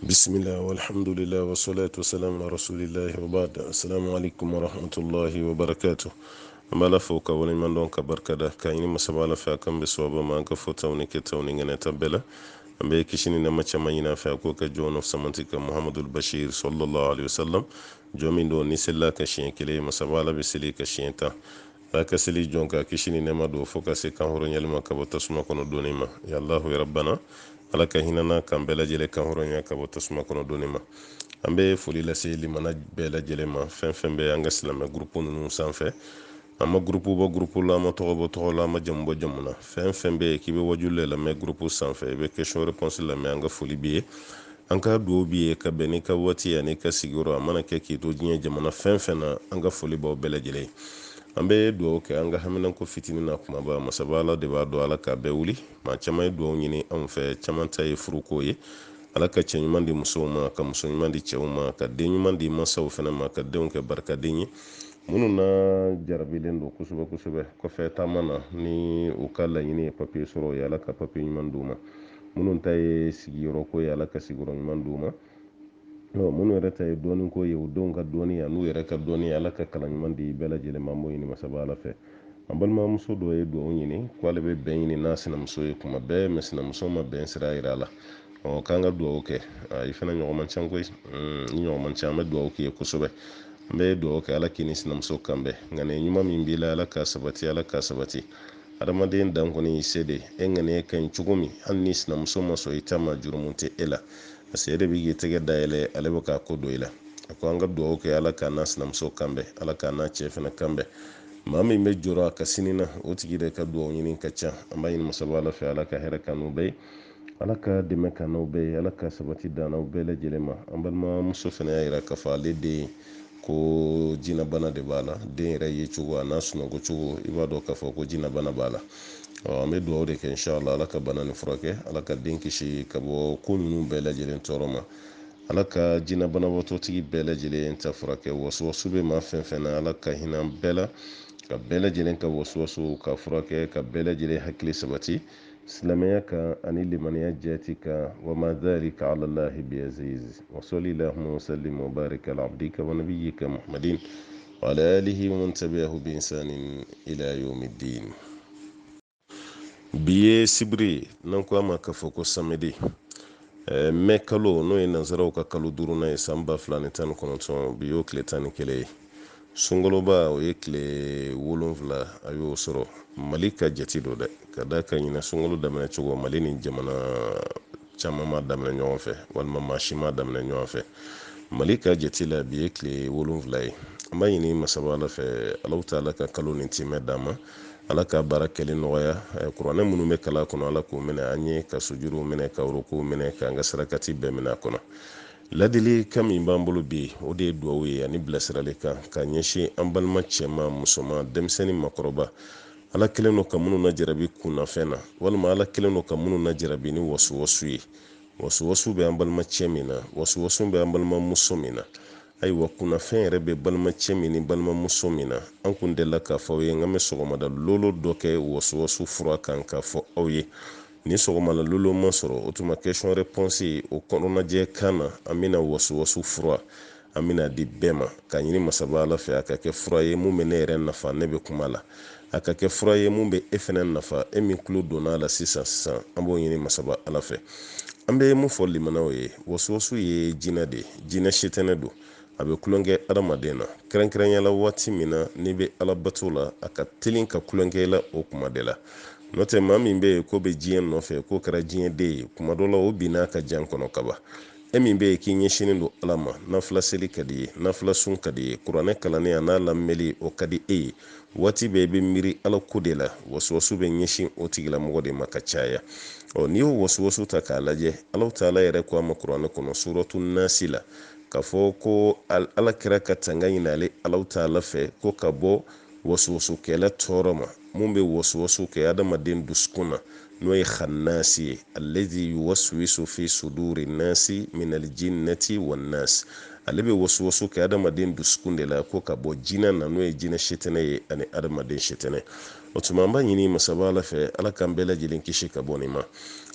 بسم الله والحمد لله والصلاة والسلام على رسول الله وبعد. السلام عليكم ورحمة الله وبركاته. أما لا فوق ولي من دون كبركة كايني مسبالة فاكم بسوابا ما كفوتاوني كتاوني غنى تبلا أمبي كشيني نما تشمعينا فاكو كجون of سمانتك محمد البشير صلى الله عليه وسلم جومين دون نسلا كشين كلي مسبالة بسلي كشين تا akasili jonka kishini nema do foka se kan horo nyalima kabo tasuma kono donima ya Allah ya rabbana alaka hinana kan bela jele kan horo nya kabo tasuma kono donima ambe foli la se limana bela jele ma fen be anga silama groupe nunu sanfe amma groupe bo groupe la ma to bo to la ma jambo jamuna fen be kibe wajule la me groupe sanfe be question réponse la me anga foli biye anka do biye ka beni ka wati ya ne ka siguro amana ke ki to jinya jamana fen na anga foli bo bela jele ambe do ke anga haminan ko fitini na kuma ba masabala de ba do ala ka be wuli ma chama do nyini am fe chama tay furuko ye ala ka chenyuma di musoma ka musoma di chewuma ka denyuma di masaw fena ma ka deon ke barka denyi munu na jarabilen do kusube ko fe tamana ni o kala nyini papier soro ya ala ka papier nyuma nduma munu tay sigiro ko ya ala ka sigiro nyuma nduma no munu yɛrɛ ta ye dɔɔni ko ye o denw ka dɔɔni ya n'u yɛrɛ ka dɔɔni ala ka kalan ɲuman di bɛɛ lajɛlen ma m'o ɲini masaba ala fɛ an balimamuso dɔ ye dugawu ɲini k'ale bɛ bɛn ɲini n'a sinamuso ye kuma bɛɛ mɛ sinamuso ma bɛn sira yira a la k'an ka dugawu kɛ i fana ɲɔgɔn man ca koyi ni ɲɔgɔn man ca an bɛ dugawu k'i ye kosɛbɛ an bɛ dugawu kɛ ala k'i ni sinamuso kan bɛn nka nin ɲuman min b'i la ala k'a sabati adamaden dan kɔni y'i se de e ŋaniya ka ɲi cogo min hali ni sinamuso ma sɔn i ta ma jurumu tɛ e la parce que e de bɛ k'i tɛgɛ dayɛlɛ ale bɛ k'a ko don i la a ko an ka dugawu kɛ ala k'a n'a sinamuso kanbɛn ala k'a n'a cɛ fana kanbɛn maa min bɛ jɔrɔ a ka sini na o tigi de ka dugawu ɲini ka ca an b'a ɲini masaba ala fɛ ala ka hɛrɛ kan n'u bɛɛ ye ala ka dɛmɛ kan n'u bɛɛ ye ala ka sabati dan n'aw bɛɛ lajɛlen ma an balimamuso fana y'a jira k'a fɔ ale den ko jinɛbana de b'a la den yɛrɛ ye cogo a n'a sunɔgɔ cogo i b'a dɔn k'a fɔ ko jinɛbana b'a la an bɛ dugawu de kɛ inshallah ala ka bana ni furakɛ ala ka den kisi ka bɔ ko ninnu bɛɛ lajɛlen tɔɔrɔ ma ala ka jinɛbanabatɔtigi bɛɛ lajɛlen ta furakɛ wasuwasu bɛ maa fɛn na ala ka hinɛ an bɛɛ la ka bɛɛ lajɛlen ka wasuwasu ka furakɛ ka bɛɛ lajɛlen hakili sabati silamɛya kan ani limaniya jati kan wa ma dhalika ala allahi biaziz wa salli allahumma wa sallim wa barik ala abdika wa nabiyyika muhammadin wa ala alihi wa man tabi'ahu bi insanin ila yawmiddin. Biye sibiri nan ko ma ka fɔ ko samedi mɛ kalo n'o ye nanzaraw ka kalo duruna ye san 2019 bi y'o tile 11 ye sunkaloba o ye tile 7 a y'o sɔrɔ mali ka jate do dɛ ka da ka ɲina sunkalo daminɛ cogo mali ni jamana caman ma daminɛ ɲɔgɔn fɛ walima maa si ma daminɛ ɲɔgɔn fɛ mali ka jate la bi ye tile 7 ye an b'a ɲini masaba ala fɛ alaw ta'ala ka kalo ni timɛ d'an ma ala ka baara kɛli nɔgɔya kuranɛ minnu bɛ kala kɔnɔ ala k'o minɛ an ye ka sujuruw minɛ ka rukuw minɛ k'an ka sarakati bɛɛ minɛ a kɔnɔ ladili kan min b'an bolo bi o de ye duwawu ye ani bilasirali kan ka ɲɛsin an balima cɛma musoman denmisɛnnin makɔrɔba ala kelen do ka minnu najarabi kunnafɛn na walima ala kelen do ka minnu najarabi ni wasuwasu ye wasuwasu bɛ an balima cɛ min na wasuwasu bɛ an balima muso min na ayiwa kunnafɛn yɛrɛ bɛ balimacɛ min ni balimamuso min na an kun delila k'a fɔ aw ye n bɛ sɔgɔmada lolo dɔ kɛ wasuwasu fura kan k'a fɔ aw ye ni sɔgɔmada lolo ma sɔrɔ o tuma question réponse o kɔnɔnajɛ kan na an bɛna wasuwasu fura an bɛna di bɛɛ ma ka ɲini masaba ala fɛ a ka kɛ fura ye mun bɛ ne yɛrɛ nafa ne bɛ kuma la a ka kɛ fura ye mun bɛ e fɛnɛ nafa e min tulo donna a la sisan an b'o ɲini masaba ala fɛ an bɛ mun fɔ limanaw ye wasuwasu ye jinɛ de ye jinɛ setɛnɛ don a bɛ kulonkɛ adamaden na kɛrɛnkɛrɛnyala waati min na n'i bɛ ala bato la a ka teli ka kulonkɛ la o kuma de la n'o tɛ maa min bɛ yen ko bɛ diɲɛ nɔfɛ k'o kɛra diɲɛ den ye kuma dɔ la o binna ka jan kɔnɔ kaba e min bɛ yen k'i ɲɛsinen don ala ma nafila seli ka di ye nafila sun ka di ye kuranɛ kalanni a n'a lamɛnli o ka di e ye waati bɛɛ i bɛ miiri ala ko de la wasuwasu bɛ ɲɛsin o tigilamɔgɔ de ma ka caya n'i y'o wasuwasu ta k'a lajɛ ala ta'ala yɛrɛ ko a ma kuranɛ kɔnɔ suratu nasi la k'a fɔ ko ala kɛra ka tanga ɲini ale ala ta'ala fɛ ko ka bɔ wasuwasukɛla tɔɔrɔ ma mun bɛ wasuwasu kɛ adamaden dusukun na n'o ye khannasi ye allazi yuwaswisu fi suduri nasi min aljinnati wan nas ale bɛ wasuwasu kɛ adamaden dusukun de la ko ka bɔ jinɛ na n'o ye jinɛ setɛnɛ ye ani adamaden setɛnɛ o tuma an b'a ɲini masaba ala fɛ ala k'an bɛɛ lajɛlen kisi ka bɔ nin ma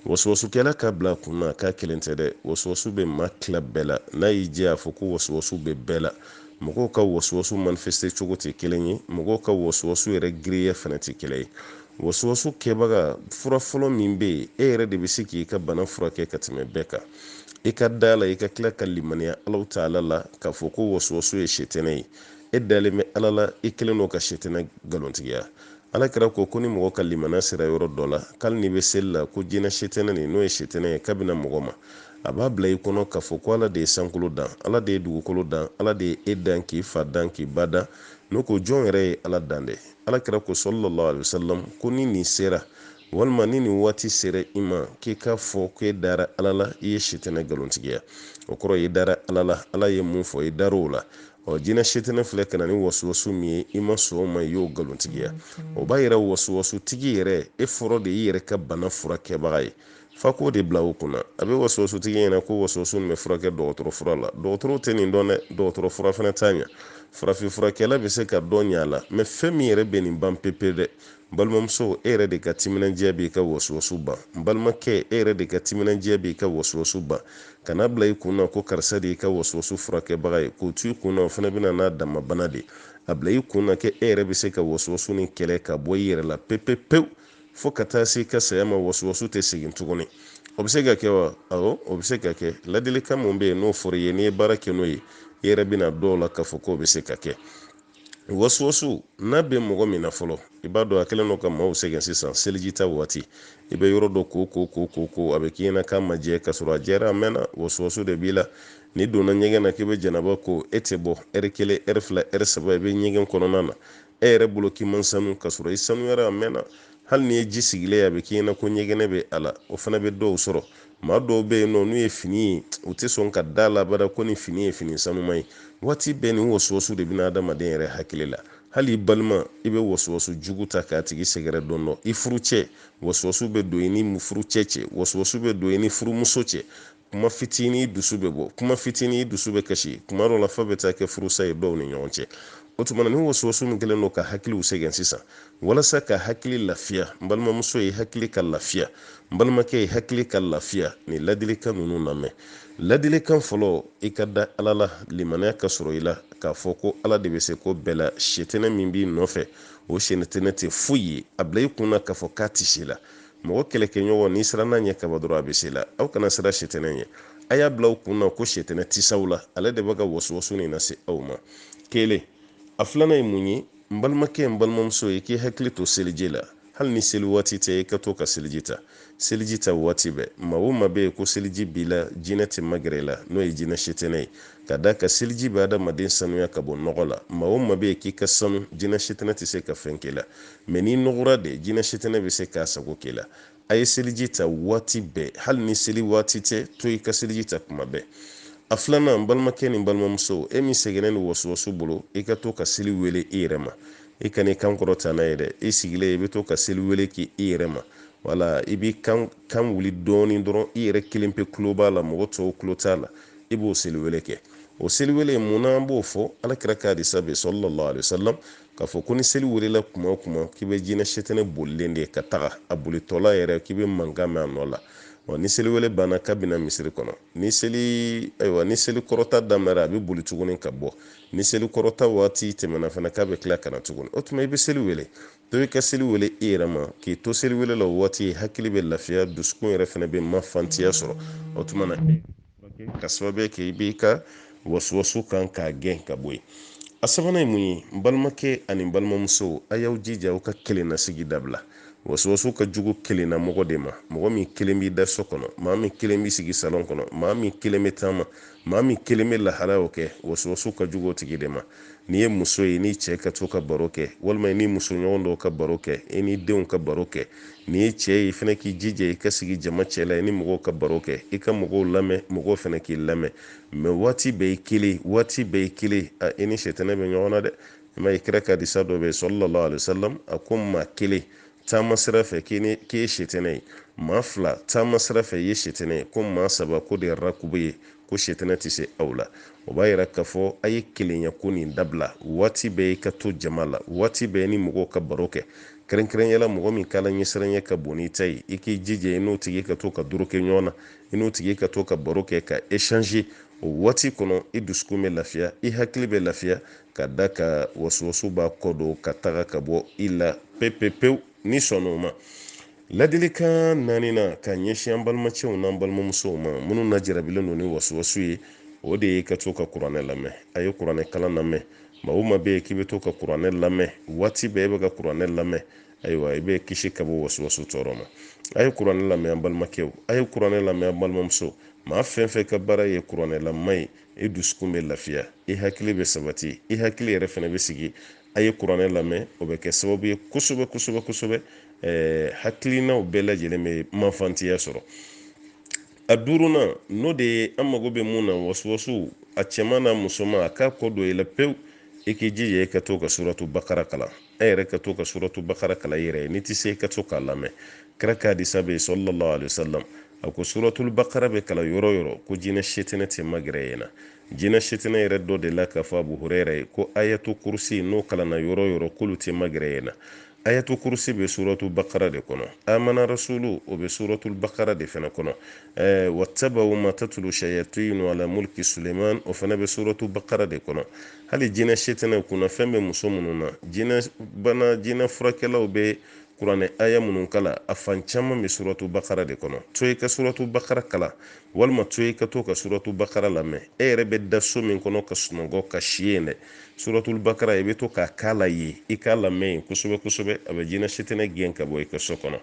waswasu kɛla ka bila kunna k'a kelen tɛ dɛ waswasu bɛ maa tila bɛɛ la n'a y'i diya a fɔ ko waswasu bɛ bɛɛ la mɔgɔw ka waswasu manifeste cogo tɛ kelen ye mɔgɔw ka waswasu yɛrɛ giriya fana tɛ kelen ye waswasu kɛbaga fura fɔlɔ min bɛ yen e yɛrɛ de bɛ se k'i ka bana furakɛ ka tɛmɛ bɛɛ kan i ka da la i ka tila ka limaniya Alahu Taala la k'a fɔ ko waswasu ye sitɛnɛ ye e dalen bɛ Ala la i kelen don ka sitɛnɛ galontigiya Alakira ko ni mɔgɔ ka limaniya sera yɔrɔ dɔ la k'ali n'i bɛ seli la ko jinɛ sitɛnɛ nin n'o ye sitɛnɛ ye k'a bɛna mɔgɔ ma a b'a bila i kɔnɔ k'a fɔ ko Ala de ye sankolo dan Ala de ye dugukolo dan Ala de ye e dan k'i fa dan k'i ba dan n'o ko jɔn yɛrɛ ye Ala dan dɛ Alakira ko sallallahu alaihi wasallam ko ni nin sera walima ni nin waati sera i ma k'i ka fɔ k'e dara Ala la i ye sitɛnɛ galontigiya o kɔrɔ ye dara Ala la Ala ye mun fɔ i dar'o la jinɛ sitɛnɛ filɛ ka na ni waswasu min ye i ma sɔn o ma i y'o galontigiya o b'a yɛrɛ waswasu tigi yɛrɛ e fɔlɔ de y'i yɛrɛ ka bana furakɛbaga ye fa k'o de bila o kunna a bɛ waswasu tigi ɲɛna ko waswasu nin bɛ furakɛ dɔgɔtɔrɔ fura la dɔgɔtɔrɔw tɛ nin dɔn dɛ dɔgɔtɔrɔ fura fana t'a ɲɛ farafin furakɛla bɛ se ka dɔn ɲa la mɛ fɛn min yɛrɛ bɛ nin ban pepe dɛ balimamuso e yɛrɛ de ka timinandiya b'i ka waswasu ban balimakɛ e yɛrɛ de ka timinandiya b'i ka waswasu ban kana bila i kunna ko karisa de y'i ka waswasu furakɛbaga ye k'o to i kunna o fana bɛna n'a dama bana de a bila i kunna kɛ e yɛrɛ bɛ se ka waswasu nin kɛlɛ ka bɔ i yɛrɛ la pewu fo ka taa se i ka saya ma waswasu tɛ segin tuguni o bɛ se ka kɛ wa awɔ o bɛ se ka kɛ ladilikan mun bɛ yen n'o fɔra i ye n'i ye baara kɛ n'o ye i yɛrɛ bɛna dɔw la k'a fɔ k'o bɛ se ka kɛ waswasu n'a bɛ mɔgɔ min na fɔlɔ i b'a dɔn a kɛlen don ka maaw sɛgɛn sisan selijita waati i bɛ yɔrɔ dɔ ko a bɛ k'i ɲɛna k'a ma jɛ ka sɔrɔ a jɛra a mɛnna waswasu de b'i la ni donna ɲɛgɛn na k'i bɛ janaba ko e tɛ bɔ ɛri kelen ɛri fila ɛri saba i bɛ ɲɛgɛn kɔnɔna na e yɛrɛ bolo k'i man sanu ka sɔrɔ i sanuyara a mɛnna hali ni ye ji sigilen a bɛ k'i ɲɛna ko ɲɛgɛnɛ bɛ a la o fana bɛ dɔw sɔrɔ maa dɔw bɛ yen nɔ n'u ye fini ye u tɛ sɔn ka da labada ko ni fini ye fini sanuma ye waati bɛɛ ni waswasu de bɛna adamaden yɛrɛ hakili la hali i balima i bɛ waswasu jugu ta k'a tigi sɛgɛrɛ dɔn dɔ i furu cɛ waswasu bɛ don i ni furu cɛ waswasu bɛ don i ni furumuso cɛ kuma fitinin dusu bɛ bɔ kuma fitinin dusu bɛ kasi kuma dɔw la fa bɛ taa kɛ furusa ye dɔw ni ɲɔgɔn cɛ o tuma na ni waswasu min kɛlen don ka hakiliw sɛgɛn sisan walasa ka hakili lafiya n balimamuso ye hakili ka lafiya n balimakɛ ye hakili ka lafiya ni ladilikan ninnu lamɛn ladilikan fɔlɔ i ka da Ala la limaniya ka sɔrɔ i la k'a fɔ ko Ala de bɛ se ko bɛɛ la sitɛnɛ min b'i nɔfɛ o sitɛnɛ tɛ foyi ye a bila i kunna k'a fɔ k'a tɛ se la mɔgɔ kɛlɛkɛɲɔgɔn n'i sera n'a ɲɛ kaba dɔrɔn a bɛ se la aw kana sira sitɛnɛ ɲɛ a y'a bila aw kunna ko sitɛnɛ tɛ s'aw la ale de bɛ ka waswasu nin lase aw ma kelen a filanan ye mun ye n balimakɛ n balimamuso ye k'i hakili to seliji la hali ni seli waati tɛ i ka to ka seliji ta seliji ta waati bɛɛ maa o maa bɛ yen ko seliji b'i la jinɛ tɛ magɛrɛ i la n'o ye jinɛ sitɛnɛ ye ka da ka seliji bɛ adamaden sanuya ka bɔ nɔgɔ la maa o maa bɛ yen k'i ka sanu jinɛ sitɛnɛ tɛ se ka fɛn k'i la mɛ n'i nɔgɔra de jinɛ sitɛnɛ bɛ se k'a sago k'i la a ye seliji ta waati bɛɛ hali ni seli waati tɛ to i ka seliji ta kuma bɛɛ a filanan balimakɛ ni balimamuso e min sɛgɛnnen ni waswasu bolo i ka to ka seli wele i yɛrɛ ma i ka n'i kan kɔrɔta n'a ye dɛ i sigilen i bɛ to ka seli wele k'i yɛrɛ ma wala i b'i kan wuli dɔɔni dɔrɔn i yɛrɛ kelen pe tulo b'a la mɔgɔ tɔw tulo t'a la i b'o seli wele kɛ o seli wele mun na an b'o fɔ Alakira ka hadisa bɛ sallallahu alaihi wasallam k'a fɔ ko ni seli welela kuma o kuma k'i bɛ jinɛ sitɛnɛ bolilen de ka taga a bolitɔla yɛrɛ k'i bɛ mankan mɛn a nɔ la ni seli wele banna k'a bɛna misiri kɔnɔ ni seli kɔrɔta daminɛra a bɛ boli tuguni ka bɔ ni seli kɔrɔta waati tɛmɛna fana k'a bɛ tila ka na tuguni o tuma i bɛ seli wele to i ka seli wele i yɛrɛ ma k'i to seli wele la o waati hakili bɛ lafiya dusukun yɛrɛ fana bɛ mafantiya sɔrɔ o tuma na ka sababu kɛ i b'i ka waswasu kan k'a gɛn ka bɔ yen a sabanan ye mun ye n balimakɛ ani n balimamuso a y'aw jija aw ka kelen nasigi dabila waswasu ka jugu kelen na mɔgɔ de ma mɔgɔ min kelen b'i da so kɔnɔ maa min kelen b'i sigi salon kɔnɔ maa min kelen bɛ taama maa min kelen bɛ lahalaw kɛ waswasu ka jugu o tigi de ma n'i ye muso ye n'i cɛ ka to ka baro kɛ walima n'i muso ɲɔgɔn dɔw ka baro kɛ i n'i denw ka baro kɛ n'i ye cɛ ye fana k'i jija i ka sigi jama cɛla i ni mɔgɔw ka baro kɛ i ka mɔgɔw lamɛn mɔgɔw fana k'i lamɛn mɛ waati bɛɛ ye kelen waati bɛɛ ye kelen i ni sitɛnɛ bɛ ɲɔgɔn na dɛ i ma ye kira ka hadisa dɔ bɛ yen sallallahu alaihi wasallam a ko maa kelen taama sira fɛ k'i ye sitɛnɛ ye maa fila taama sira fɛ i ye sitɛnɛ ye ko maa saba ko de ye rakubu ye ko sitɛnɛ tɛ se aw la o b'a yira k'a fɔ a ye kelenya ko nin dabila waati bɛɛ i ka to jama la waati bɛɛ ni mɔgɔw ka baro kɛ keren yala mɔgɔ min kala ɲɛsiranɲɛ ka bon ni ta ye i k'i jija i n'o tigi ka to ka doro kɛ ɲɔgɔn na i n'o tigi ka to ka baro kɛ ka échanger o waati kɔnɔ i dusukun bɛ lafiya i hakili bɛ lafiya ka da ka wasuwasu b'a kɔ don ka taga ka bɔ i la pepepewu ni sɔnna o ma. Ladilikan 4nan ka ɲɛsin an balimacɛw n'an balimamusow ma minnu na jarabilen don ni wasuwasu ye o de ye ka to ka kuranɛ lamɛn. A ye kuranɛ kalan lamɛn. maa o maa bɛ yen k'i bɛ to ka kuranɛ lamɛn waati bɛɛ i bɛ ka kuranɛ lamɛn ayiwa i bɛ kisi ka bɔ wasuwasu tɔɔrɔ ma. A ye kuranɛ lamɛn an balimakɛw, a ye kuranɛ lamɛn an balimamuso. maa fɛn fɛn ka baara ye kuranɛ lamɛn ye i dusukun bɛ lafiya i hakili bɛ sabati i hakili yɛrɛ fana bɛ sigi. A ye kuranɛ lamɛn o bɛ kɛ sababu ye kosɛbɛ kosɛbɛ kosɛbɛ hakilinaw bɛɛ lajɛlen bɛ manfantiya sɔrɔ. A 5nan n'o de ye an mago bɛ mun na wasuwasu a cɛman n'a musoman a k'a kɔ don i la pewu i k'i jija i ka to ka suratu bakara kalan. E yɛrɛ ka to ka suratu bakara kalan i yɛrɛ ye n'i tɛ se i ka to k'a lamɛn. Kira ka hadisa bɛ yen sallallahu alaihi wasallam a ko suratul bakara bɛ kalan yɔrɔ yɔrɔ ko jinɛ setinɛ tɛ magɛrɛ yen na. jinɛ setinɛ yɛrɛ dɔ de la k'a fɔ Abu Hurayra ye ko ayatu kursi n'o kalanna yɔrɔ yɔrɔ k'olu tɛ magɛrɛ yen na. ayatu kursi bɛ suratul bakara de kɔnɔ. amana rasulu o bɛ suratul bakara de fana kɔnɔ. wattaba'u ma tatlu shayatinu ala mulki Suleiman o fana bɛ suratul bakara de kɔnɔ. hali jinɛ setinɛ kunna fɛn bɛ muso minnu na jinɛ furakɛlaw bɛ kuranɛ aya minnu kala a fan caman bɛ suratu bakara de kɔnɔ. to i ka suratu bakara kala walima to i ka to ka suratu bakara lamɛn. e yɛrɛ bɛ da so min kɔnɔ ka sunɔgɔ ka si yen dɛ suratu bakara i bɛ to k'a kala ye i k'a lamɛn yen kosɛbɛ kosɛbɛ a bɛ jinɛ setinɛ gɛn ka bɔ i ka so kɔnɔ.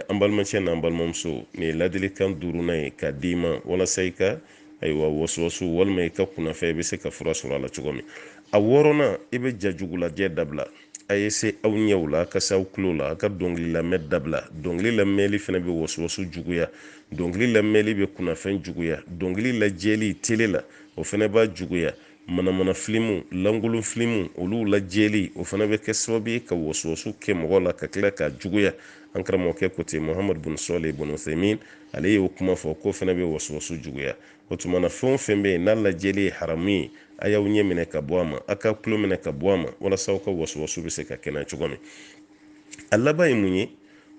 an balimacɛ n'an balimamuso nin ye ladilikan 5nan ye k'a d'i ma walasa i ka ayiwa wasuwasu walima i ka kunnafɛ i bɛ se ka fura sɔrɔ a la cogo min. a 6nan i bɛ jajugulajɛ dabila. a ye se aw ɲɛw la a ka se aw tulo la a ka dɔnkili lamɛn dabila. dɔnkili lamɛnli fana bɛ wasuwasu juguya. dɔnkili lamɛnli bɛ kunnafɛn juguya. dɔnkili lajɛli tele la o fana b'a juguya. manamana filimu lankolon filimu olu lajɛli o fana bɛ kɛ sababu ye ka wasuwasu kɛ mɔgɔ la ka tila k'a juguya. an karamɔgɔkɛ ko ten Muhamadu bun Sɔlih bun Uthaymin ale y'o kuma fɔ ko fana bɛ wasuwasu juguya. o tuma na fɛn o fɛn bɛ yen n'a lajɛli ye haramu ye a y'aw ɲɛ minɛ ka bɔ a ma a ka tulo minɛ ka bɔ a ma walasa aw ka wasuwasu bɛ se ka kɛnɛ cogo min. a laban ye mun ye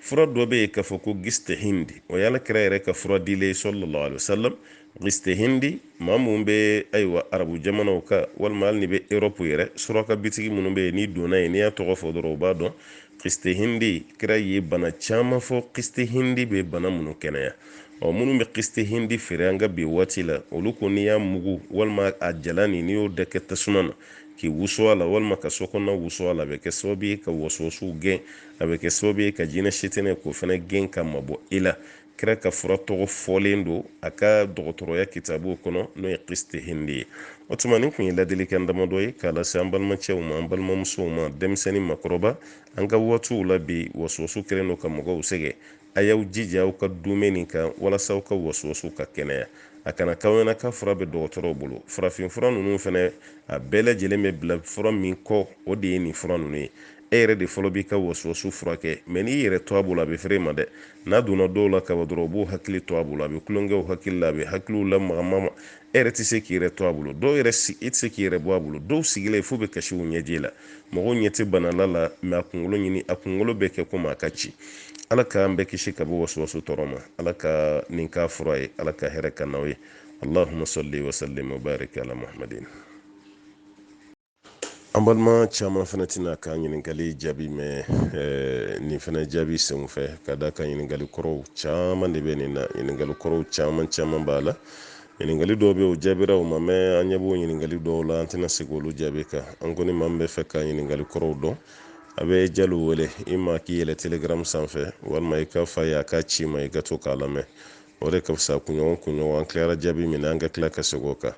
fura dɔ bɛ yen k'a fɔ ko gistehindi o y'ala kira yɛrɛ ka fura dilen sallallahu alaihi wasallam. gistehindi maa mun bɛ ayiwa arabu jamanaw kan walima hali ni bɛ Europe yɛrɛ suraka bitigi minnu bɛ yen n'i donna yen n'i y'a tɔgɔ fɔ dɔrɔn o b'a dɔn. gistehindi kira ye bana caman fɔ gistehindi bɛ bana minnu kɛnɛya. minnu bɛ gistehindi feere an ka bi waati la olu ko n'i y'a mugu walima a jalan n'i y'o da kɛ tasuma na k'i wusu a la walima ka sokɔnɔna wusu a la a bɛ kɛ sababu ye ka wasuwasu gɛn a bɛ kɛ sababu ye ka jinɛ setinɛ k'o fana gɛn ka mabɔ i la. kira ka fura tɔgɔ fɔlen don a ka dɔgɔtɔrɔya kitabu kɔnɔ n'o ye gistehindi ye. o tuma nin kun ye ladilikan damadɔ ye k'a lase an balimacɛw ma an balimamusow ma denmisɛnnin makɔrɔba an ka waatiw la bi wasuwasu kɛlen don ka mɔgɔw sɛgɛn. a y'aw jija aw ka dumuni nin kan walasa aw ka wasuwasu ka kɛnɛya. a kana k'aw ɲɛna ka fura bɛ dɔgɔtɔrɔw bolo. farafin fura ninnu fana a bɛɛ lajɛlen bɛ bila fura min kɔ o de ye nin fura ninnu ye. e yɛrɛ de fɔlɔ b'i ka wasuwasu furakɛ mɛ n'i yɛrɛ to a bolo a bɛ feere ma dɛ. n'a donna dɔw la kaban dɔrɔn u b'u hakili to a bolo a bɛ tulonkɛw hakili la a bɛ hakiliw lamaga e yɛrɛ tɛ se k'i yɛrɛ to a bolo dɔw yɛrɛ i tɛ se k'i yɛrɛ bɔ a bolo dɔw sigilen fo bɛ kasi u ɲɛji la mɔgɔw ɲɛ tɛ banala la mɛ a kunkolo ɲini a kunkolo bɛ kɛ komi a ka ci. ala k'an bɛɛ kisi ka bɔ wasuwasu tɔɔrɔ ma. ala ka nin k'a fura ye ala ka hɛrɛ ka n'aw ye. allahumma salli wa sallim wa barik ala muhammadin. an balima caman fana tɛna ka ɲininkali jaabi mɛn nin fana jaabi sen fɛ ka da ka ɲininkali kɔrɔw caman de bɛ nin na ɲininkali kɔrɔw caman b'a la. ɲininkali dɔw bɛ o jaabira o ma mɛ an ɲɛ b'o ɲininkali dɔw la an tɛna se k'olu jaabi kan. an kɔni maa bɛ fɛ ka ɲininkali kɔrɔw dɔn a bɛ jalo wele i ma k'i yɛlɛ telegram sanfɛ walima i ka fa ye a ka ci ma i ka to k'a lamɛn o de ka fisa kunɲɔgɔn an tilara jaabi min na an ka tila ka segin o kan.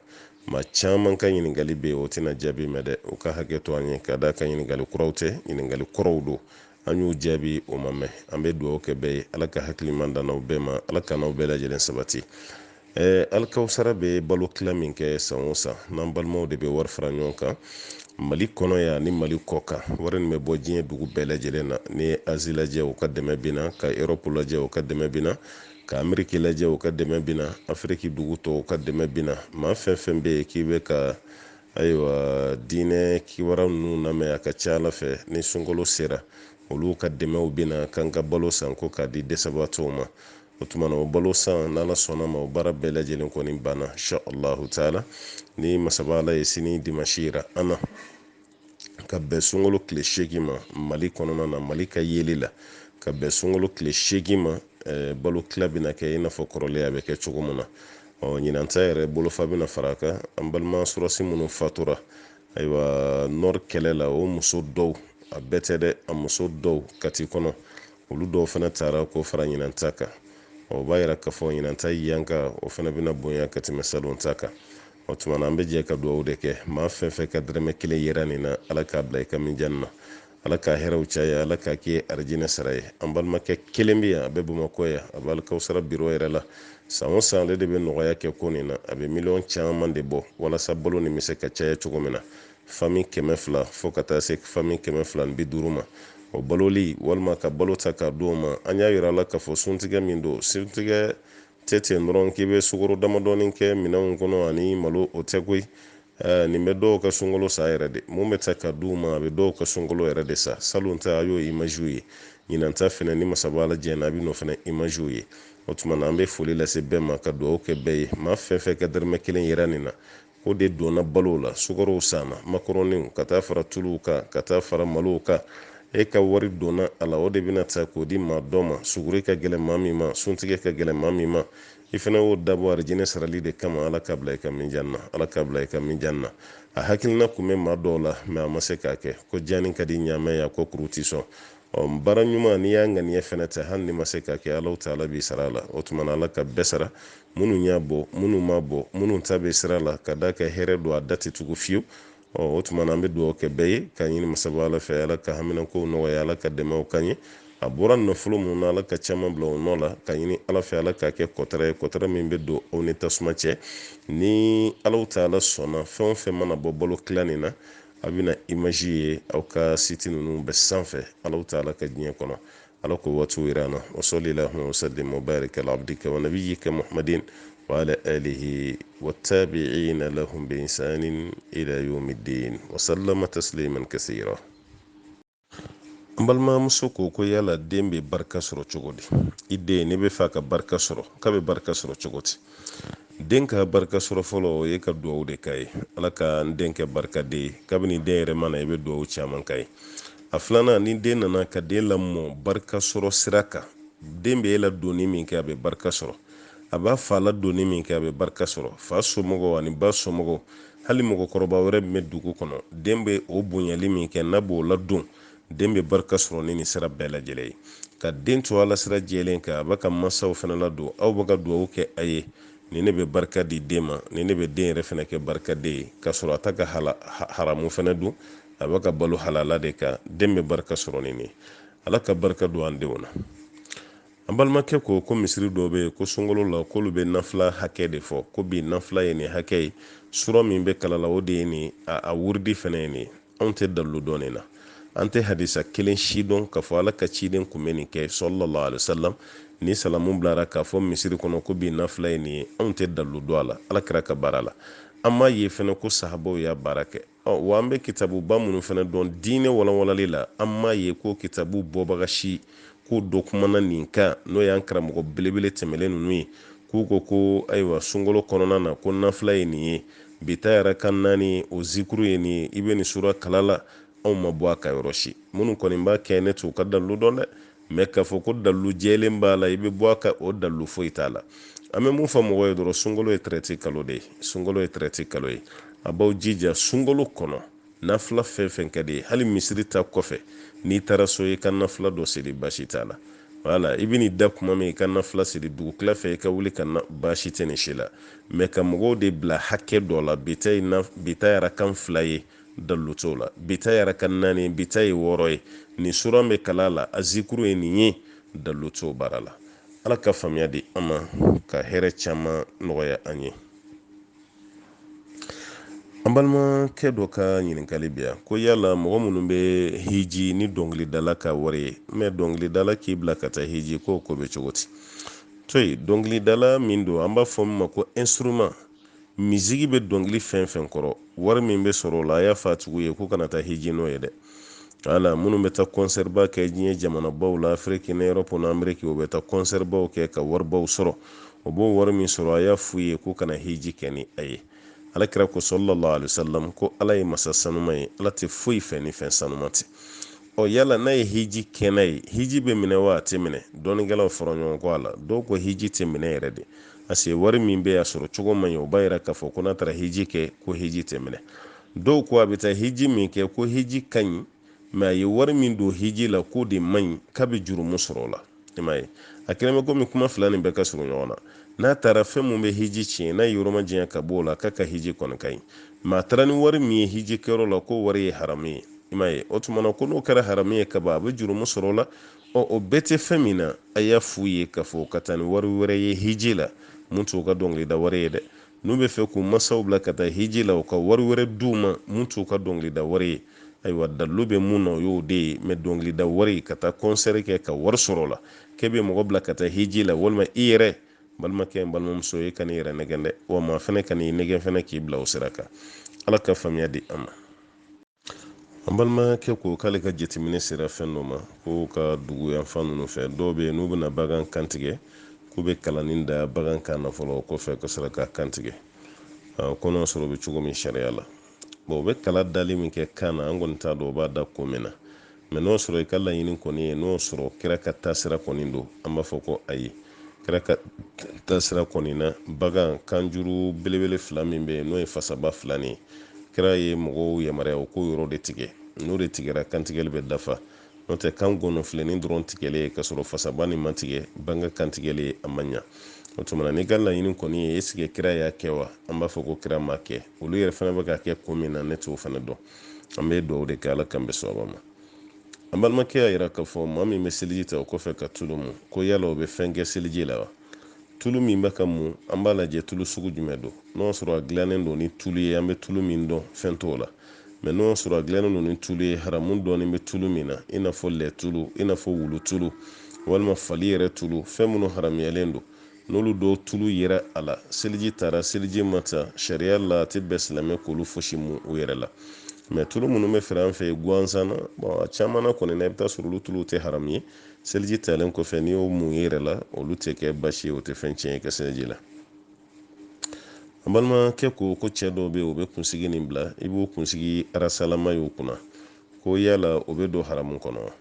maa caman ka ɲininkali bɛ yen o tɛna jaabi mɛn dɛ o ka hakɛ to an ye ka da ka ɲininkali kuraw tɛ ɲininkali kɔrɔw don an y'u jaabi o ma mɛn an bɛ dugawu kɛ bɛɛ ye ala ka hakili man dan n'aw bɛɛ ma ala ka n'aw bɛɛ lajɛlen sabati. alikawusara bɛ balo tila min kɛ san o san n'an balimaw de bɛ wari fara ɲɔgɔn kan mali kɔnɔ yan ni mali kɔ kan wari nin bɛ bɔ diɲɛ dugu bɛɛ lajɛlen na ni ye azi lajɛ o ka dɛmɛ bina ka Europe lajɛ o ka dɛmɛ bina ka Ameriki lajɛ o ka dɛmɛ bina Afiriki dugu tɔw ka dɛmɛ bina maa fɛn fɛn bɛ yen k'i bɛ ka ayiwa diinɛ kibaruya ninnu lamɛn a ka ca ala fɛ ni sunkalo sera olu ka dɛmɛw bena kan ka balo san ko k'a di dɛsɛbaatɔw ma. O tuma na o balo san n'Ala sɔnna ma o baara bɛɛ lajɛlen kɔni banna insha Allahu taala ni masaba Ala ye sini dimanche yira an na ka bɛn sunkalo tile 8 ma Mali kɔnɔna na, Mali ka yeli la ka bɛn sunkalo tile 8 ma balo tila bɛna kɛ i n'a fɔ kɔrɔlen a bɛ kɛ cogo min na. Ɲinanta yɛrɛ bolofa bɛna fara kan an balima surasi minnu fatura ayiwa nord kɛlɛ la o muso dɔw a bɛɛ tɛ dɛ a muso dɔw kati kɔnɔ olu dɔw fana taara ko fara ɲinanta kan. O b'a yira k'a fɔ ɲinanta yanka o fana bɛna bonya ka tɛmɛ salon ta kan. O tuma na an bɛ jɛ ka dugawu de kɛ maa fɛn fɛn ka dɛrɛmɛ 1 yera nin na Ala k'a bila i ka minjani na, Ala k'a hɛrɛw caya, Ala k'a kɛ arijinɛ sara ye. An balimakɛ kelen bɛ yan a bɛ Bamakɔ yan a bɛ Alikawusara biro yɛrɛ la san o san ale de bɛ nɔgɔya kɛ ko nin na a bɛ miliyɔn caman de bɔ walasa balo nin bɛ se ka caya cogo min na fami 200 fo ka taa se fami 250 ma. O baloli walima ka balo ta k'a d'o ma an y'a yira la k'a fɔ suntigɛ min don suntigɛ tɛ ten dɔrɔn k'i bɛ sukaro damadɔni kɛ minɛnw kɔnɔ ani malo o tɛ koyi. Nin bɛ dɔw ka sunkalo sa yɛrɛ de mun bɛ ta ka d'u ma a bɛ dɔw ka sunkalo yɛrɛ de sa salon ta a y'o images ye ɲinanta fɛnɛ ni masaba Ala jɛna a bɛ n'o fɛnɛ images ye. O tuma na an bɛ foli lase bɛɛ ma ka dugawu kɛ bɛɛ ye maa fɛn fɛn ka dɛrɛmɛ 1 yera nin na o de donna balow la sukarow sanna makarɔniw ka taa fara tuluw kan ka taa fara malow kan e ka wari donna a la o de bɛna ta k'o di maa dɔ ma suguri ka gɛlɛn maa min ma suntigɛ ka gɛlɛn maa min ma i fana y'o dabɔ arijinɛ sarali de kama Ala k'a bila i ka minjani na, Ala k'a bila i ka minjani na. A hakilina kun bɛ maa dɔw la mɛ a ma se k'a kɛ ko jani ka di ɲaamɛ ya ko kuru ti sɔn. Baara ɲuman n'i y'a ŋaniya fɛnɛ tɛ hali ni ma se k'a kɛ Alahu taala b'i sara a la. O tuma na Ala ka bɛɛ sara minnu y'a bɔ minnu m'a bɔ minnu ta bɛ sira la ka da kɛ hɛrɛ don a da tɛ tugu fiyewu. O tuma na an bɛ dugawu kɛ bɛɛ ye ka ɲini masaba Ala fɛ Ala ka haminakow nɔgɔya Ala ka dɛmɛw k'an ye. A bɔra nafolo mun na Ala ka caman bila o nɔ la ka ɲini Ala fɛ Ala k'a kɛ kɔtara ye kɔtara min bɛ don aw ni tasuma cɛ ni Alahu taala sɔnna fɛn o fɛn mana bɔ balo tila nin na a bɛna image ye aw ka site ninnu bɛɛ sanfɛ Alahu taala ka diɲɛ kɔnɔ Ala ko waatiw yira an na wa sallallahu wa sallim wa barik ala abdika wa nabiyyika Muhammadin wa ala alihi wa tabi'ina lahum bi ihsanin ila yawmiddin wa sallama tasliman kaseera. An balimamuso ko ko yala den bɛ barika sɔrɔ cogo di i den ne bɛ fɛ ka barika sɔrɔ k'a bɛ barika sɔrɔ cogo di den ka barika sɔrɔ fɔlɔ o ye ka dugawu de k'a ye Ala ka n den kɛ barikaden ye kabini den yɛrɛ mana i bɛ dugawu caman k'a ye. A filanan ni den nana ka den lamɔ barika sɔrɔ sira kan den bɛ e la donni min kɛ a bɛ barika sɔrɔ a b'a fa la donni min kɛ a bɛ barika sɔrɔ fa somɔgɔw ani ba somɔgɔw hali mɔgɔkɔrɔba wɛrɛ min bɛ dugu kɔnɔ den bɛ o bonyali min kɛ n'a b'o ladon den bɛ barika sɔrɔ ni nin sira bɛɛ lajɛlen ye ka den to Ala sira jɛlen kan a bɛ ka mansaw fana ladon aw bɛ ka dugawu kɛ a ye ni ne bɛ barika di den ma ni ne bɛ den yɛrɛ fana kɛ barikaden ye ka sɔrɔ a ta ka haramu fana dun a bɛ ka balo halala de kan den bɛ barika sɔrɔ ni nin Ala ka barika don an denw na. An balimakɛ ko misiri dɔw bɛ yen ko sunkalo la k'olu bɛ nafila hakɛ de fɔ ko bi nafila ye nin hakɛ ye sura min bɛ kala la o de ye nin a wuridi fana ye nin anw tɛ dalilu dɔn nin na an tɛ hadisa kelen si dɔn k'a fɔ Ala ka ciden kun bɛ nin kɛ sallallahu alaihi wasallam ni salamu bilara k'a fɔ misiri kɔnɔ ko bi nafila ye nin ye anw tɛ dalilu dɔn a la Ala kira ka baara la an m'a ye fana ko sahabaw y'a baara kɛ wa an bɛ kitabuba minnu fana dɔn diinɛ walawalali la an m'a ye ko kitabu bɔbaga si k'o dɔ kumana nin kan n'o y'an karamɔgɔ belebele tɛmɛlen ninnu ye k'u ko ayiwa sunkalo kɔnɔna na ko nafila ye nin ye bi ta yɛrɛ kan naani o zikuru ye nin ye i bɛ nin sura kala la anw ma bɔ a ka yɔrɔ si minnu kɔni b'a kɛ ne t'u ka dalilu dɔn dɛ mɛ k'a fɔ ko dalilu jɛlen b'a la i bɛ bɔ a ka o dalilu foyi t'a la an bɛ mun fɔ mɔgɔw ye dɔrɔn sunkalo ye traité kalo de ye sunkalo ye traité kalo ye a b'aw jija sunkalo kɔnɔ nafila fɛn fɛn ka di ye hali misiri ta kɔfɛ n'i taara so i ka nafila dɔ seli baasi t'a la wala i bɛ n'i da kuma min i ka nafila seli dugu tila fɛ i ka wuli ka baasi tɛ nin si la mɛ ka mɔgɔw de bila hakɛ dɔ la bi ta yɛrɛ kan 2 ye dalilu t'o la bi ta yɛrɛ kan 4 bi ta ye 6 ye nin sura bɛ kala la a zikuru ye nin ye dalilu t'o baara la Ala ka faamuya di an ma ka hɛrɛ caman nɔgɔya an ye. An balimakɛ dɔ ka ɲininkali bɛ yan ko yala mɔgɔ minnu bɛ hiji ni dɔnkilidala ka wari ye mɛ dɔnkilidala k'i bila ka taa hiji ko bɛ cogo di to yen dɔnkilidala min don an b'a fɔ min ma ko instrument misigi bɛ dɔnkili fɛn fɛn kɔrɔ wari min bɛ sɔrɔ o la a y'a fɔ a tigiw ye ko kana taa hiji n'o ye dɛ ala minnu bɛ taa concert ba kɛ diɲɛ jamana baw la Afrique ni Europe ni Amerique o bɛ taa concert baw kɛ ka waribaw sɔrɔ o b'o wari min sɔrɔ a y'a f'u ye k'u kana hiji kɛ ni a ye alakira ko sallallahu alaihi wasallam ko ala ye masa sanuma ye ala tɛ foyi fɛ ni fɛn sanuma tɛ yala n'a ye hiji kɛ n'a ye hiji bɛ minɛ wa a tɛ minɛ dɔnnikɛlaw fara ɲɔgɔn kɔ a la dɔw ko hiji tɛ minɛ yɛrɛ de parce que wari min bɛ y'a sɔrɔ cogo man ɲi o b'a yira k'a fɔ ko n'a taara hiji kɛ ko hiji tɛ minɛ dɔw ko a bɛ taa hiji min kɛ ko hiji ka ɲi mɛ a ye wari min don hiji la k'o de man ɲi k'a bɛ jurumu sɔrɔ o la i m'a ye a kɛlen bɛ komi kuma fila nin bɛɛ ka surun ɲɔgɔn na n'a taara fɛn min bɛ hiji tiɲɛ n'a ye yɔrɔ ma janya ka bɔ o la k'a ka hiji kɔni ka ɲi mɛ a taara ni wari min ye hiji kɛyɔrɔ la k'o wari ye haramu ye i m'a ye o tuma na ko n'o kɛra haramu ye ka ban a bɛ jurumu sɔrɔ o la o bɛɛ tɛ fɛn min na a y'a f'u ye k'a fɔ ka taa ni wari wɛrɛ ye hiji la mun t'u ka dɔnkilida wari ye dɛ n'u bɛ fɛ k'u masaw bila ka taa hiji la u ka wari wɛrɛ d'u ma mun t'u ka dɔnkilida wari ye ayiwa dalilu bɛ mun na o y'o de ye mɛ dɔnkilida wari ka taa concert kɛ ka wari sɔrɔ o la k'e bɛ mɔgɔ bila ka taa hiji la walima i yɛrɛ balimakɛ n balimamuso e ka n'i yɛrɛ nɛgɛn dɛ wa maa fana ka n'i nɛgɛn fana k'i bila o sira kan ala ka faamuya di an ma an balimakɛ ko k'ale ka jateminɛ sera fɛn dɔ ma ko ka dugu yanfan ninnu fɛ dɔw bɛ yen n'u bɛna bagan kantigɛ k'u bɛ kalannin da bagan kan na fɔlɔ o kɔfɛ ka sɔrɔ k'a kantigɛ ko n'o sɔrɔ o bɛ cogo min sariya la u bɛ kala dali min kɛ kan na an kɔni t'a dɔn o b'a da ko min na mɛ n'o sɔrɔ i ka laɲini kɔni ye n'o sɔrɔ kira ka taasira kɔni don an b'a fɔ ko ayi kira ka taasira kɔni na bagan kanjuru belebele fila min bɛ yen n'o ye fasaba fila nin ye kira ye mɔgɔw yamaruya o ko yɔrɔ de tigɛ n'o de tigɛra kantigɛli bɛ dafa n'o tɛ kan gɔnɔfilenin dɔrɔn tigɛlen ka sɔrɔ fasaba nin ma tigɛ bange kantigɛli a man ɲa o tuma na n'i ka laɲini kɔni ye esike kira y'a kɛ wa an b'a fɔ ko kira ma kɛ olu yɛrɛ fana bɛ ka kɛ ko min na ne t'o fana dɔn an bɛ dugawu de kɛ ala kan bɛ sababa ma an balimakɛ y'a yira k'a fɔ maa min bɛ seliji ta o kɔfɛ ka tulu mun ko yala o bɛ fɛn kɛ seliji la wa tulu min bɛ ka mun an b'a lajɛ tulu sugu jumɛn don n'o sɔrɔ a dilannen don ni tulu ye an bɛ tulu min dɔn fɛn t'o la mɛ n'o sɔrɔ a dilannen don ni tulu ye haramu dɔɔni bɛ tulu min na i n'a fɔ lɛ tulu i n'a fɔ wulu tulu walima fali yɛrɛ tulu fɛn minnu haramuyalen don n'olu dɔw tulu yera a la seliji taara seliji ma ta sariya la a tɛ bɛn silamɛ k'olu fosi mun u yɛrɛ la mɛ tulu minnu bɛ feere an fɛ yen gansan na a caman na kɔni na i bɛ taa sɔrɔ olu tulu tɛ haramu ye seliji talen kɔfɛ n'i y'o mun i yɛrɛ la olu tɛ kɛ basi ye o tɛ fɛn tiɲɛ i ka seliji la an balimakɛ ko cɛ dɔw bɛ yen o bɛ kunsigi nin bila i b'o kunsigi arasalama y'o kunna ko yala o bɛ don haramu kɔnɔ wa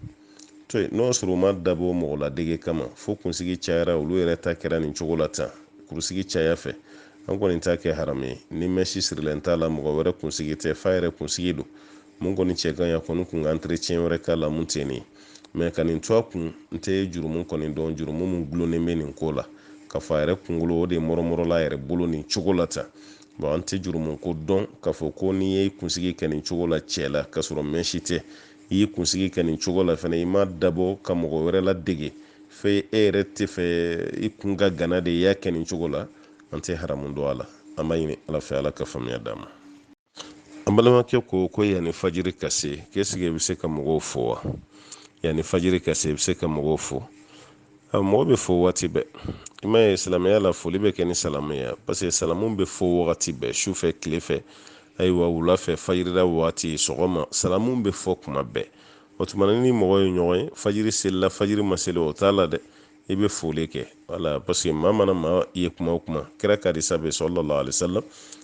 to yen n'o sɔrɔ o ma dabɔ mɔgɔ ladege kama fo kunsigi cayara olu yɛrɛ ta kɛra nin cogo la tan kunsigi caya fɛ an kɔni t'a kɛ haramu ye ni mɛsi sirilen t'a la mɔgɔ wɛrɛ kunsigi tɛ fa yɛrɛ kunsigi don mun kɔni cɛ kan ya kɔni kun ka entretien wɛrɛ k'a la mun tɛ nin mɛ ka nin to a kun n tɛ jurumu kɔni dɔn jurumu mun gulonnen bɛ nin ko la ka fɔ a yɛrɛ kunkolo o de mɔrɔmɔrɔla a yɛrɛ bolo nin cogo la tan bon an tɛ jurumu ko dɔn k'a fɔ ko n'i ye kunsigi kɛ nin cogo la cɛ la k'a sɔrɔ mɛsi tɛ i ye kunsigi kɛ nin cogo la fana i ma dabɔ ka mɔgɔ wɛrɛ la dege fɛ e yɛrɛ tɛ fɛ i kun ka gana de i y'a kɛ nin cogo la an tɛ haramu dɔn a la an b'a ɲini ala fɛ ala ka faamuya d'a ma an balimakɛ ko yanni fajiri ka se k'esike i bɛ se ka mɔgɔw fo wa yanni fajiri ka se i bɛ se ka mɔgɔw fo mɔgɔ bɛ fo waati bɛɛ i m'a ye silamɛya la foli bɛ kɛ ni salamu ye parce que salamu bɛ fo wagati bɛɛ su fɛ tile fɛ ayiwa wula fɛ fajirida waati sɔgɔma salamu bɛ fɔ kuma bɛɛ o tuma na ni mɔgɔ ye ɲɔgɔn ye fajiri selila fajiri ma seli o t'a la dɛ i bɛ foli kɛ wala parce que maa mana maa ye kuma o kuma kira kadisa bɛ sallallahu alaihi wasallam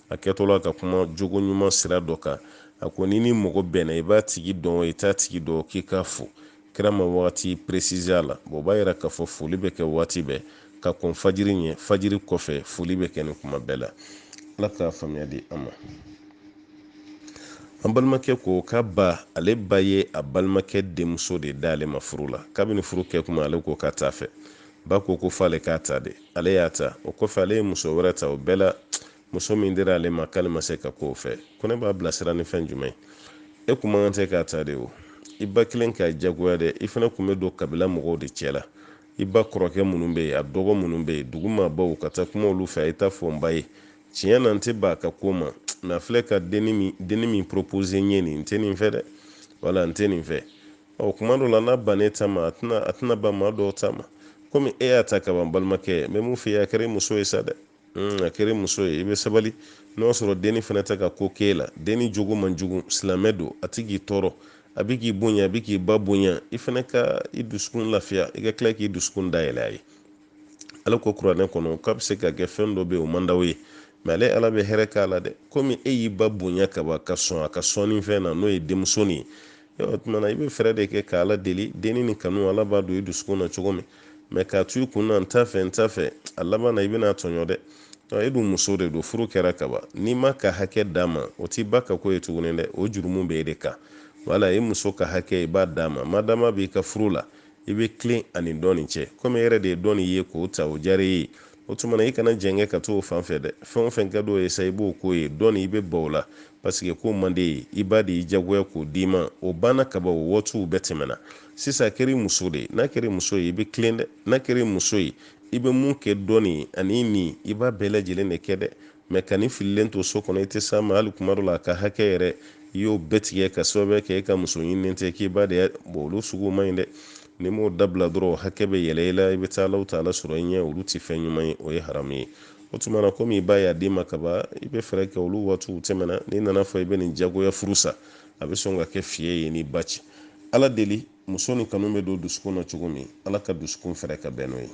a kɛtɔ la ka kuma jogo ɲuman sira dɔ kan a ko ni mɔgɔ bɛnna i b'a tigi dɔn i t'a tigi dɔn k'i k'a fo kira ma waati préciser a la o b'a yira k'a fɔ foli bɛ kɛ waati bɛɛ ka kɔn fajiri ɲɛ fajiri kɔfɛ foli bɛ kɛ nin kuma bɛɛ la ala k'a faamuya di an ma an balimakɛ ko k'a ba ale ba ye a balimakɛ denmuso de d'ale ma furu la kabini furu kɛ kuma ale ko k'a t'a fɛ ba ko f'ale k'a ta de ale y'a ta o kɔfɛ ale ye muso wɛrɛ ta o bɛɛ la muso min dira ale ma k'ale ma se ka k'o fɛ ko ne b'a bilasira ni fɛn jumɛn e kun man kan tɛ k'a ta de o i ba kelen k'a jagoya dɛ i fana kun bɛ don kabila mɔgɔw de cɛ la i ba kɔrɔkɛ minnu bɛ yen a dɔgɔ minnu bɛ yen dugu maa baw ka taa kuma olu fɛ a ye taa fɔ n ba ye tiɲɛ na n tɛ ba ka ko ma mɛ a filɛ ka denni min proposer n ye nin n tɛ nin fɛ dɛ wala n tɛ nin fɛ kuma dɔ la n'a bannen ta ma a tɛna ban maa dɔw ta ma komi e y'a ta ka ban balimakɛ n bɛ mun f'i ye a kɛra muso ye sa dɛ a kɛra muso ye i bɛ sabali n'o sɔrɔ denni fana tɛ ka ko k'e la denni jogo man jugu silamɛ don a tɛ k'i tɔɔrɔ a bɛ k'i bonya a bɛ k'i ba bonya i fana ka i dusukun lafiya i ka tila k'i dusukun dayɛlɛ a ye ala ko kuranɛ kɔnɔ k'a bɛ se ka kɛ fɛn dɔ bɛ o man d'aw ye mɛ ale ala bɛ hɛrɛ k'a la dɛ komi e y'i ba bonya kaban ka sɔn a ka sɔnni fɛn na n'o ye denmuso nin ye o tumana i bɛ fɛɛrɛ de kɛ ka ala deli denni ni kanu ala b'a don i dusukun na cogo min mɛ k'a to i kun na n t'a fɛ a laban na i bɛna tɔɲɔ dɛ e dun muso de don furu kɛra kaban n'i ma ka hakɛ d'a ma o t'i ba ka ko ye tuguni dɛ o jurumu bɛ e de kan wala e muso ka hakɛ i b'a d'a ma madama b'i ka furu la i bɛ tilen ani dɔɔni cɛ komi e yɛrɛ de ye dɔɔni ye k'o ta o diyara e ye o tumana i kana jɛngɛ ka t'o fan fɛ dɛ fɛn o fɛn ka d'o ye sa i b'o k'o ye dɔɔni i bɛ ban o la paseke ko man d'e ye i b'a de y'i diyagoya k'o d'i ma o banna kaban o waatiw bɛɛ tɛmɛna sisan a kɛra i muso de ye n'a kɛra i muso ye i bɛ tilen dɛ n'a kɛra i muso ye i bɛ mun kɛ dɔɔni ani nin i b'a bɛɛ lajɛlen de kɛ dɛ mɛ ka ni fililen to so kɔnɔ i tɛ s'a ma hali kuma dɔ la a ka hakɛ yɛrɛ i y'o bɛɛ tigɛ ka sababuya kɛ e ka muso ɲininen tɛ k'i ba de olu sugu man ɲi dɛ ni m'o dabila dɔrɔn hakɛ bɛ yɛlɛ i la i bɛ taa Alahu taala sɔrɔ i ɲɛ olu tɛ fɛn ɲuman ye o ye haramu ye o tumana komi i b'a ye a den ma kaban i bɛ fɛɛrɛ kɛ olu waatiw tɛmɛna n'i nana fɔ i bɛ nin jagoya furu sa a bɛ sɔn ka kɛ fiye ye n'i ba ci ala deli muso ni kanu bɛ don dusukun na cogo min ala ka dusukun fɛrɛ ka bɛn n'o ye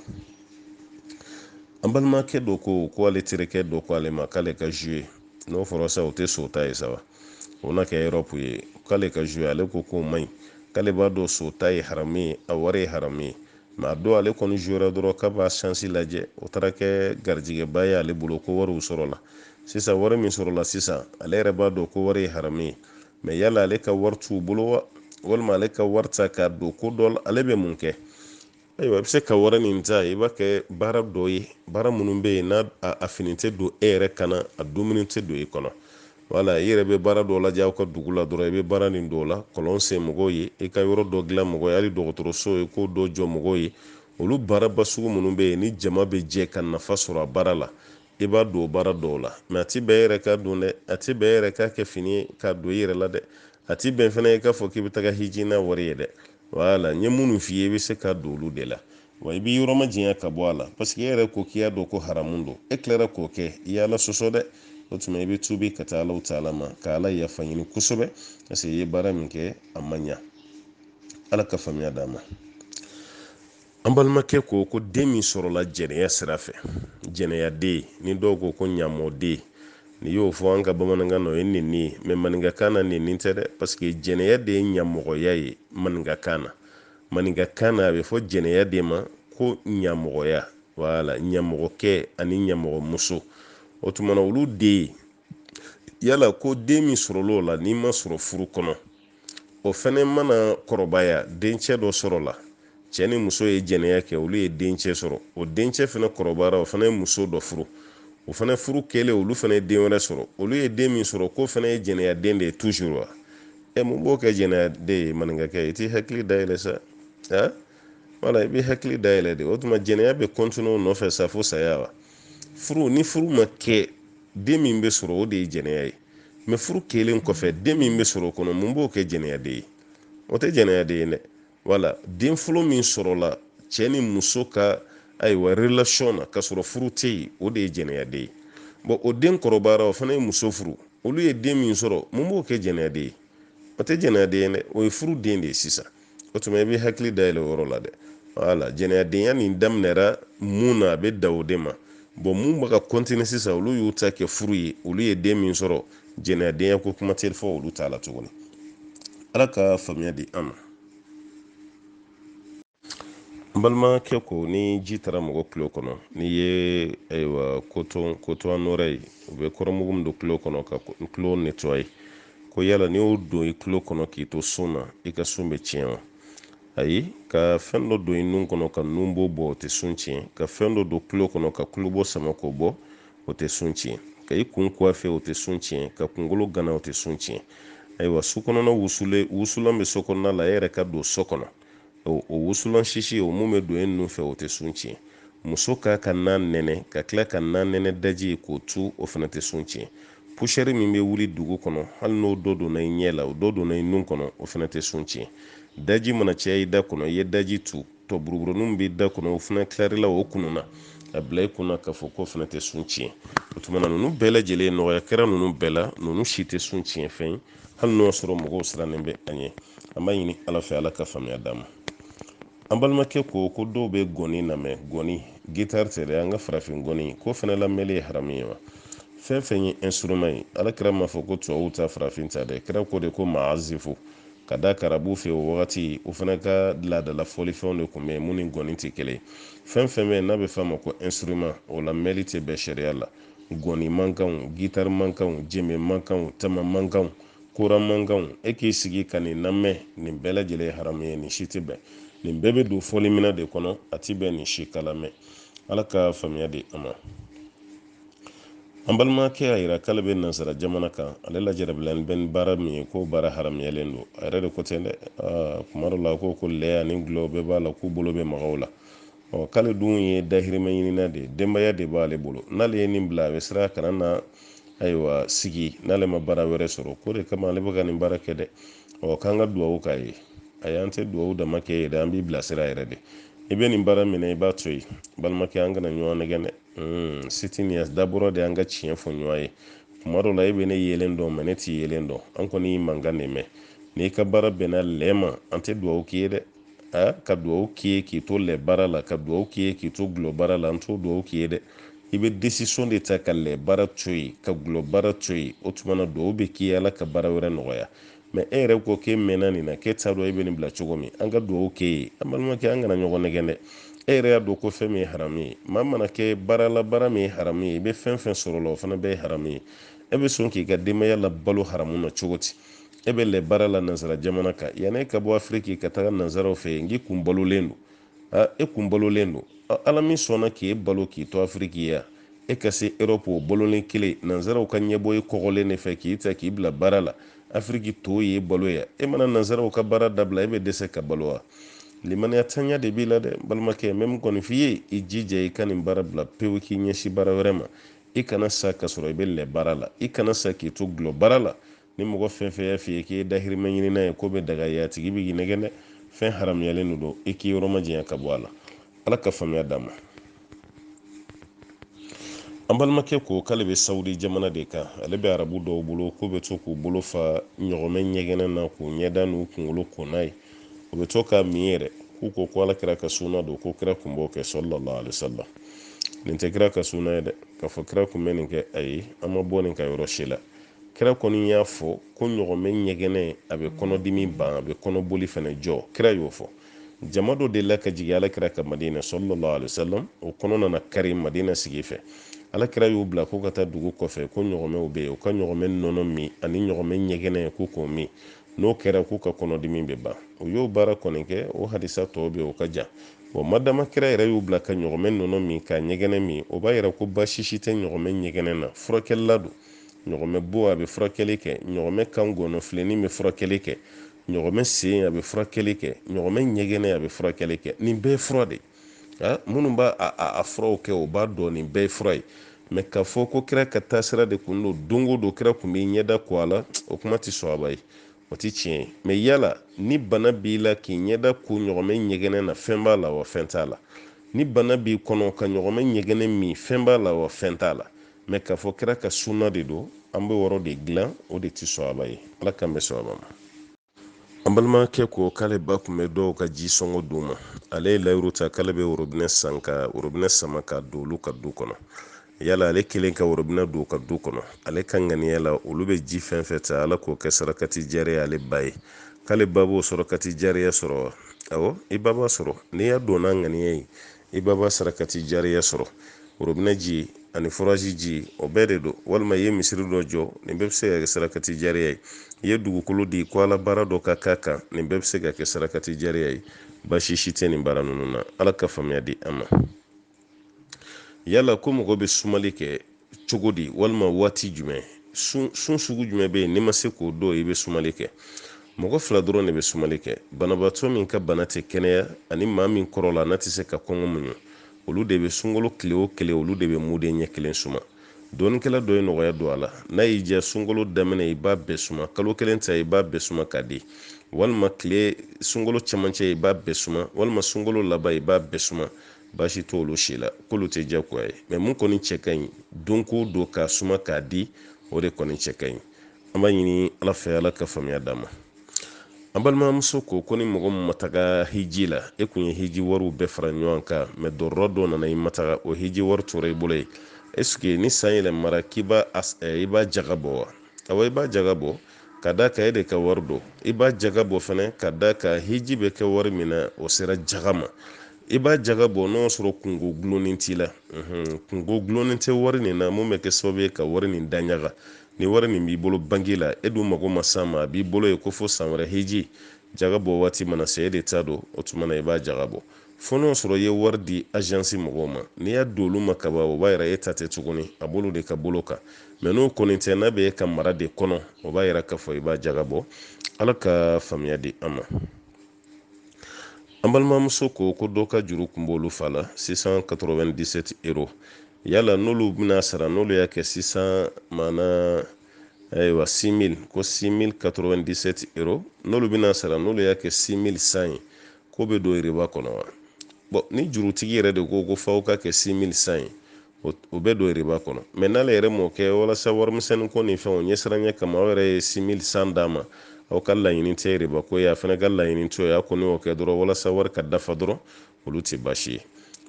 an balimakɛ dɔ ko ale terikɛ dɔ ko ale ma k'ale ka jouer n'o fɔra sa o tɛ so ta ye sa wa o na kɛ Europe ye k'ale ka jouer ale ko k'o man ɲi k'ale b'a dɔn so ta ye haramu ye a wari ye haramu ye mɛ a don ale kɔni jouera dɔrɔn k'a b'a chance lajɛ o taara kɛ garijɛgɛba ye ale bolo ko wariw sɔrɔla sisan wari min sɔrɔla sisan ale yɛrɛ b'a dɔn ko wari ye haramu ye mɛ yala ale ka wari t'u bolo wa walima ale ka wari ta k'a don ko dɔ la ale bɛ mun kɛ ayiwa i bɛ se ka wari nin ta i b'a kɛ baara dɔ ye baara minnu bɛ yen n'a a fini tɛ don e yɛrɛ kana a dumuni tɛ don i kɔnɔ wala i yɛrɛ bɛ baara dɔ lajɛ aw ka dugu la dɔrɔn i bɛ baara nin dɔw la kɔlɔn sen mɔgɔw ye i ka yɔrɔ dɔ dilan mɔgɔw ye hali dɔgɔtɔrɔso ye k'o dɔ jɔ mɔgɔw ye olu baaraba sugu minnu bɛ yen ni jama bɛ jɛ ka nafa sɔrɔ a baara la i b'a don o baara dɔw la mɛ a ti bɛn e yɛrɛ ka don dɛ a ti bɛn e yɛrɛ ka kɛ fini ye k'a don i yɛrɛ la dɛ a ti bɛn fana i k'a fɔ k'i bɛ taga hiji n'a wari ye dɛ wala n ye minnu f'i ye i bɛ se ka don olu de la wa i bɛ yɔrɔ ma janya ka bɔ a la parce que e yɛrɛ ko k'i y'a dɔn ko haramu don e tilara k'o kɛ i y'ala sɔsɔ dɛ o tuma i bɛ tubi ka taa Alahu taala ma ka ala yafa ɲini kosɛbɛ parce que i ye baara min kɛ a ma ɲa ala ka faamuya d'a ma an balimakɛ ko den min sɔrɔla jɛnɛya sira fɛ jɛnɛya den ni dɔw ko ɲamɔden ni y'o fɔ an ka bamanankan na o ye nɛni ye mɛ maninkakan na nɛni tɛ dɛ parce que jɛnɛya de ye ɲamɔgɔya ye maninkakan na maninkakan na a bɛ fɔ jɛnɛya de ma ko ɲamɔgɔya wala ɲamɔgɔkɛ ani ɲamɔgɔmuso o tumana olu den yala ko den min sɔrɔl'o la n'i ma sɔrɔ furu kɔnɔ o fɛnɛ mana kɔrɔbaya dencɛ dɔ sɔrɔ la cɛ ni muso ye jɛnɛya kɛ olu ye dencɛ sɔrɔ o dencɛ fɛnɛ kɔrɔbayara o fɛnɛ ye muso dɔ furu o fɛnɛ furu kɛlen olu fɛnɛ ye den wɛrɛ sɔrɔ olu ye den min sɔrɔ ko fɛnɛ ye jɛnɛya den de ye toujours wa mun b'o kɛ jɛnɛya den ye maninkakɛ i t'i hakili dayɛlɛ sa wala i bɛ hakili dayɛlɛ de o tuma jɛnɛya bɛ continuer o nɔfɛ sa fo saya wa furu ni furu ma kɛ den min bɛ sɔrɔ o de ye jɛnɛya ye mɛ furu kɛlen kɔfɛ den min bɛ sɔrɔ o kɔnɔ mun b'o kɛ jɛnɛya den ye o tɛ jɛnɛya den ye dɛ wala den fɔlɔ min sɔrɔla cɛ ni muso ka ayiwa relation na ka sɔrɔ furu tɛ yen o de ye jɛnɛya den ye bon o den kɔrɔbayara o fana ye muso furu olu ye den min sɔrɔ mun b'o kɛ jɛnɛya den ye o tɛ jɛnɛya den ye dɛ o ye furu den de ye sisan o tuma i bɛ hakili dayɛlɛ o yɔrɔ la dɛ wala jɛnɛyadenya nin daminɛra mun na a bɛ da o de ma bon mun bɛ ka continuer sisan olu y'u ta kɛ furu ye olu ye den min sɔrɔ jɛnɛyadenya ko kuma tɛ fɔ olu t'a la tuguni ala ka faamuya di an ma n balimakɛ ko ni ji taara mɔgɔ tulo kɔnɔ n'i ye ayiwa koton nɔrɛ ye u bɛ kɔrɔmugu min don tulo kɔnɔ ka tulo nettoyer ko yala n'i y'o don i tulo kɔnɔ k'i to sun na i ka sun bɛ tiɲɛ wa ayi ka fɛn dɔ don i nun kɔnɔ ka nun bɔ o tɛ sun tiɲɛ ka fɛn dɔ don tulo kɔnɔ ka tulobɔ sama k'o bɔ o tɛ sun tiɲɛ ka i kun coiffer o tɛ sun tiɲɛ ka kunkolo gana o tɛ sun tiɲɛ ayiwa su kɔnɔna wusulan bɛ so kɔnɔna la e yɛrɛ ka don so kɔnɔ o wusulan sisi o mun bɛ don e nun fɛ o tɛ sun tiɲɛ muso k'a ka nan nɛnɛ ka tila ka nan nɛnɛ daji k'o tu o fana tɛ sun tiɲɛ poussière min bɛ wuli dugu kɔnɔ hali n'o dɔ donna i ɲɛ la o dɔ donna i nun kɔnɔ o fana tɛ sun tiɲɛ daji mana caya i da kɔnɔ i ye daji tu tɔ buruburunin b'i da kɔnɔ o fana tilarila o kununa a bila i kunna k'a fɔ ko fana tɛ sun tiɲɛ o tumana ninnu bɛɛ lajɛlen nɔgɔya kɛra ninnu bɛɛ la ninnu si tɛ sun tiɲɛ fɛn ye hali n'o sɔrɔ mɔgɔw sirannen bɛ an ye an b'a ɲini ala fɛ ala ka faamuya d'an ma. An balimakɛ ko dɔw bɛ gɔni lamɛn, gɔni guitare tɛ dɛ, an ka farafin gɔni ko fana lamɛnli ye haramu ye wa? Fɛn fɛn ye instrument ye alakira m'a fɔ ko tubabu ta farafin ta dɛ, kira ko de ko ma'azifu, ka da karabu fɛ o wagati o fana ka laadala fɔlifɛnw de tun bɛ yen mun ni gɔni tɛ kelen. Fɛn fɛn bɛ yen n'a bɛ f'a ma ko instrument o lamɛnli tɛ bɛn sariya la. Gɔni mankanw, guitare mankanw, jɛmɛ mankanw, tama mankanw, kora mankanw, e k'i sigi ka nin lamɛn, nin bɛɛ lajɛlen ye haramu ye, nin si tɛ bɛn. Nin bɛɛ bɛ don fɔlimina de kɔnɔ, a ti bɛn nin si ka lamɛn. Ala ka faamuya di a ma. An balimakɛ y'a yira k'ale bɛ nansara jamana kan, ale lajarabilen bɛ ni baara min ye k'o baara haramuyalen don. A yɛrɛ de ko ten dɛ, kuma dɔ la ko lɛ ani gulɔ bɛɛ b'a la k'u bolo bɛ magaw la. K'ale dun ye dahirimɛ ɲinina de ye, denbaya de b'ale bolo. N'ale ye nin bila a bɛ sira kana na ayiwa sigi n'ale ma baara wɛrɛ sɔrɔ, ko de kama ale bɛ ka nin baara kɛ dɛ. K'an ka duwawu k'a ye. Ayi an tɛ duwawu dama kɛ ye dɛ, an b'i bilasira yɛrɛ de. I bɛ nin baara minɛ i b'a to yen, balimakɛ an kana ɲɔgɔn nɛgɛn dɛ. Sitini dabɔra de an ka tiɲɛ fɔ ɲɔgɔn ye. Kuma dɔ la e bɛ ne yelen dɔn mɛ ne t'i yelen dɔn, an kɔni y'i mankan de mɛn. N'i ka baara bɛnna lɛ ma an tɛ duwawu k'i ye dɛ. Ka duwawu k'i ye k'i to lɛ baara la, ka duwawu k'i ye k'i to gulɔ baara la, an t'o duwawu k'i ye dɛ. I bɛ décision de ta ka lɛ baara to yen, ka gulɔ baara to yen, o tuma na duwawu bɛ k'i ye ala ka baara wɛrɛ nɔgɔya. Mɛ e yɛrɛ ko k'e mɛnna nin na k'e t'a dɔn e bɛ nin bila cogo min, an ka duwawu k'e ye. An balimakɛ an kana ɲɔgɔn nɛgɛn dɛ. E yɛrɛ y'a dɔn ko fɛn min ye haramu ye, maa mana kɛ baara la baara min ye haramu ye, i bɛ fɛn fɛn sɔrɔ la o fana bɛɛ ye haramu ye. E bɛ sɔn k'i ka denbaya la balo haramu na cogo di? E bɛ lɛ baara la nansara jamana kan, yanni e ka bɔ Afiriki ka taga nansaraw fɛ yen, n k'i kun balolen don. E kun balolen don. Ala min sɔnna k'e balo k'i to Afiriki ya, e ka se Europe o balolen kelen, nansaraw ka ɲɛbɔ e kɔgɔlen de fɛ k'i ta k'i bila baara la. Afiriki to ye balo ya, e mana nansaraw ka baara dabila e bɛ dɛsɛ ka balo wa? Limaniya tanya de b'i la dɛ balimakɛ, mɛ min kɔni f'i ye i jija i ka nin baara bila pewu k'i ɲɛsin baara wɛrɛ ma. I kana sa ka sɔrɔ i bɛ lɛ baara la, i kana sa k'i to gulɔ baara la. Ni mɔgɔ fɛn fɛn y'a f'i ye k'i ye dahirimɛ ɲinina ye ko bɛ daga ye a tigi bɛ k'i nɛgɛn dɛ. Fɛn haramuyalen don i k'i yɔrɔ majanya ka bɔ a la. Ala ka faamuya d'an ma. An balimakɛ ko k'ale bɛ Sawudi jamana de kan, ale bɛ arabu dɔw bolo k'u bɛ to k'u bolo fa ɲɔgɔmɛ ɲɛgɛnɛ na k'u ɲɛda n'u kunkolo ko n'a ye. U bɛ to k'a min yɛrɛ, k'u ko ala kira ka sunna don ko kira kun b'o kɛ sallallahu alaihi wasallam. Nin tɛ kira ka sunna ye dɛ, k'a fɔ kira kun bɛ nin kɛ ayi, an ma bɔ nin ka yɔrɔ si la. Kira kɔni y'a fɔ ko ɲɔgɔmɛ ɲɛgɛnɛ a bɛ kɔnɔdimi ban, a bɛ kɔnɔboli fana jɔ, kira y'o fɔ. Jama dɔ delila ka jigin ala kira ka Madina sallallahu alaihi wasallam, o kɔnɔ nana kari Madina sigi fɛ. Ala kira y'u bila ko ka taa dugu kɔfɛ ko ɲɔgɔmɛw bɛ yen, u ka ɲɔgɔmɛ nɔnɔ min ani ɲɔgɔmɛ ɲɛgɛnɛ k'o min. N'o kɛra k'u ka kɔnɔdimi bɛ ban. U y'o baara kɔni kɛ, o hadisa tɔw bɛ o ka jan. Madama kira yɛrɛ y'u bila ka ɲɔgɔmɛ nɔnɔ min ka ɲɛgɛnɛ min, o b'a yira ko baasi si tɛ ɲɔgɔmɛ ɲɛgɛnɛ na, furakɛlila don. Ɲɔgɔmɛ bo a bɛ furakɛli kɛ, ɲɔgɔmɛ kan gɔnɔ filenin bɛ furakɛli kɛ, ɲɔgɔmɛ sen a bɛ furakɛli kɛ, ɲɔgɔmɛ ɲɛgɛnɛ a bɛ furakɛli kɛ. Nin bɛɛ ye fura de. Minnu b'a a furaw kɛ o b'a dɔn nin bɛɛ ye fura ye. Mɛ k'a fɔ ko kira ka taasira de kun don, don o don kira kun b'i ɲɛda ko a la, o kuma tɛ sɔhaba ye, o tɛ tiɲɛ ye. Mɛ yala ni bana b'i la k'i ɲɛda ko ɲɔgɔmɛ ɲɛgɛnɛ na, fɛn b'a la wa fɛn t'a la? Ni bana b'i kɔnɔ ka ɲɔgɔmɛ ɲɛgɛnɛ min, fɛn b'a la wa fɛn t'a la? Mɛ k'a fɔ kira ka sunna de don, an bɛ wɔrɔ de dilan, o de tɛ sɔhaba ye. Ala k'an bɛ sɔhaba ma. An balimakɛ ko k'ale ba kun bɛ dɔw ka ji sɔngɔ d'u ma. Ale ye layiru ta k'ale bɛ worobinɛ san ka worobinɛ sama ka don olu ka du kɔnɔ. Yala ale kelen ka worobinɛ don ka du kɔnɔ, ale ka ŋaniya la olu bɛ ji fɛn fɛn ta ala k'o kɛ sarakati jariya ye ale ba ye. K'ale ba b'o sarakati jariya sɔrɔ wa? Awɔ, i ba b'a sɔrɔ. N'i y'a don n'a ŋaniya ye, i ba b'a sarakati jariya sɔrɔ. Worobinɛ ji ani furaji ji o bɛɛ de don. Walima i ye misiri dɔ jɔ, nin bɛɛ bɛ se ka kɛ sarakati jariya ye. I ye dugukolo di ko ala baara dɔ ka k'a kan, nin bɛɛ bɛ se ka kɛ sarakati jariya ye. Baasi si tɛ nin baara ninnu na. Ala ka faamuya di an ma. Yala ko mɔgɔ bɛ sumali kɛ cogo di walima waati jumɛn? Sun sugu jumɛn bɛ yen n'i ma se k'o dɔn i bɛ sumali kɛ? Mɔgɔ fila dɔrɔn de bɛ sumali kɛ. Banabaatɔ min ka bana tɛ kɛnɛya ani maa min kɔrɔ la n'a tɛ se ka kɔngɔ muɲu, olu de bɛ sunkalo tile o tile olu de bɛ muden ɲɛ kelen suma. Dɔɔnikɛla dɔ ye nɔgɔya don a la, n'a y'i diya sunkalo daminɛ i b'a bɛɛ suma, kalo kelen ta i b'a bɛɛ suma k'a di, walima tile sunkalo cɛmancɛ i b'a bɛɛ suma, walima sunkalo laban i b'a bɛɛ suma. Baasi t'olu si la, k'olu tɛ diyagoya ye. Mɛ mun kɔni cɛ ka ɲi don ko don k'a suma k'a di, o de kɔni cɛ ka ɲi. An b'a ɲini ala fɛ ala ka faamuya d'an ma. an balimamuso ko ni mɔgɔ min ma taga hiji la e kun ye hiji wariw bɛɛ fara ɲɔgɔn kan mɛ dɔrɔrɔ dɔ nana i ma taga o hiji wari tora i bolo ye est ce que ni san yɛlɛmara k'i i b'a jaga bɔ wa awɔ i b'a jaga bɔ ka da ka e de ka wari don i b'a jaga bɔ fɛnɛ ka da ka hiji bɛ kɛ wari min na o sera jaga ma i b'a jaga bɔ n'o sɔrɔ kungo gulonin t'i la kungo gulonin tɛ wari nin na mun bɛ kɛ sababu ye ka wari nin daɲaga ni wari nin b'i bolo bangi la e dun mago ma san ma a b'i bolo ye ko fo san wɛrɛ hiji jaga bɔ waati mana se e de ta don o tuma na i b'a jaga bɔ fo n'o sɔrɔ i ye wari di agence mɔgɔw ma n'i y'a don olu ma kaban o b'a yira e ta tɛ tuguni a bolo de ka bolo kan mɛ n'o kɔni tɛ n'a bɛ e ka mara de kɔnɔ o b'a yira k'a fɔ i b'a jaga bɔ ala ka faamuya di an ma an balimamuso ko dɔ ka juru kun b'olu fa la 697 euros yala n'olu bɛna sara n'olu y'a kɛ sisan maana ayiwa 6000 ko 6097 euros n'olu bɛna sara n'olu y'a kɛ 6100 ye ko bɛ don riba kɔnɔ wa bon ni jurutigi yɛrɛ de ko f'aw ka kɛ 6100 ye o bɛ don riba kɔnɔ mɛ n'ale yɛrɛ m'o kɛ walasa warimisɛnnin ko ni fɛnw ɲɛsiranɲɛ kama aw yɛrɛ ye 6100 d'a ma aw ka laɲini tɛ riba ko ye a fana ka laɲini to ye a kɔni y'o kɛ dɔrɔn walasa wari ka dafa dɔrɔn olu tɛ baasi ye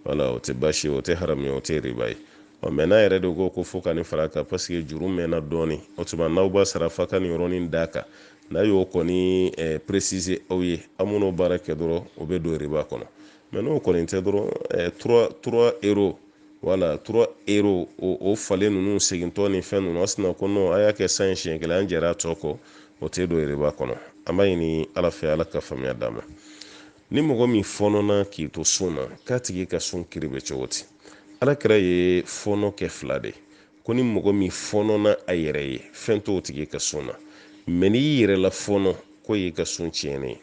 wala o tɛ baasi ye o tɛ haramu ye o tɛ riba ye mɛ n'a yɛrɛ de ko fo ka nin fara kan parce que juru mɛnna dɔɔni o tuma n'aw b'a sara fa ka nin yɔrɔnin d'a kan n'a y'o kɔni préciser aw ye aw minnu baara kɛ dɔrɔn o bɛ don riba kɔnɔ mɛ n'o kɔni tɛ dɔrɔn 3 euros wala 3 euros o falen ninnu segintɔ ni fɛn ninnu a sina ko non a y'a kɛ san siɲɛ kelen an jɛra a tɔ kɔ o tɛ don riba kɔnɔ an b'a ɲini ala fɛ ala ka faamuya d'a ma ni mɔgɔ min fɔnɔna k'i to sun na k'a tigi ka sun kiri bɛ cogo di alakira ye fɔnɔ kɛ 2 de ko ni mɔgɔ min fɔnɔna a yɛrɛ ye fɛn t'o tigi ka sun na mɛ n'i yɛrɛ la fɔnɔ ko y'i ka sun tiɲɛnen ye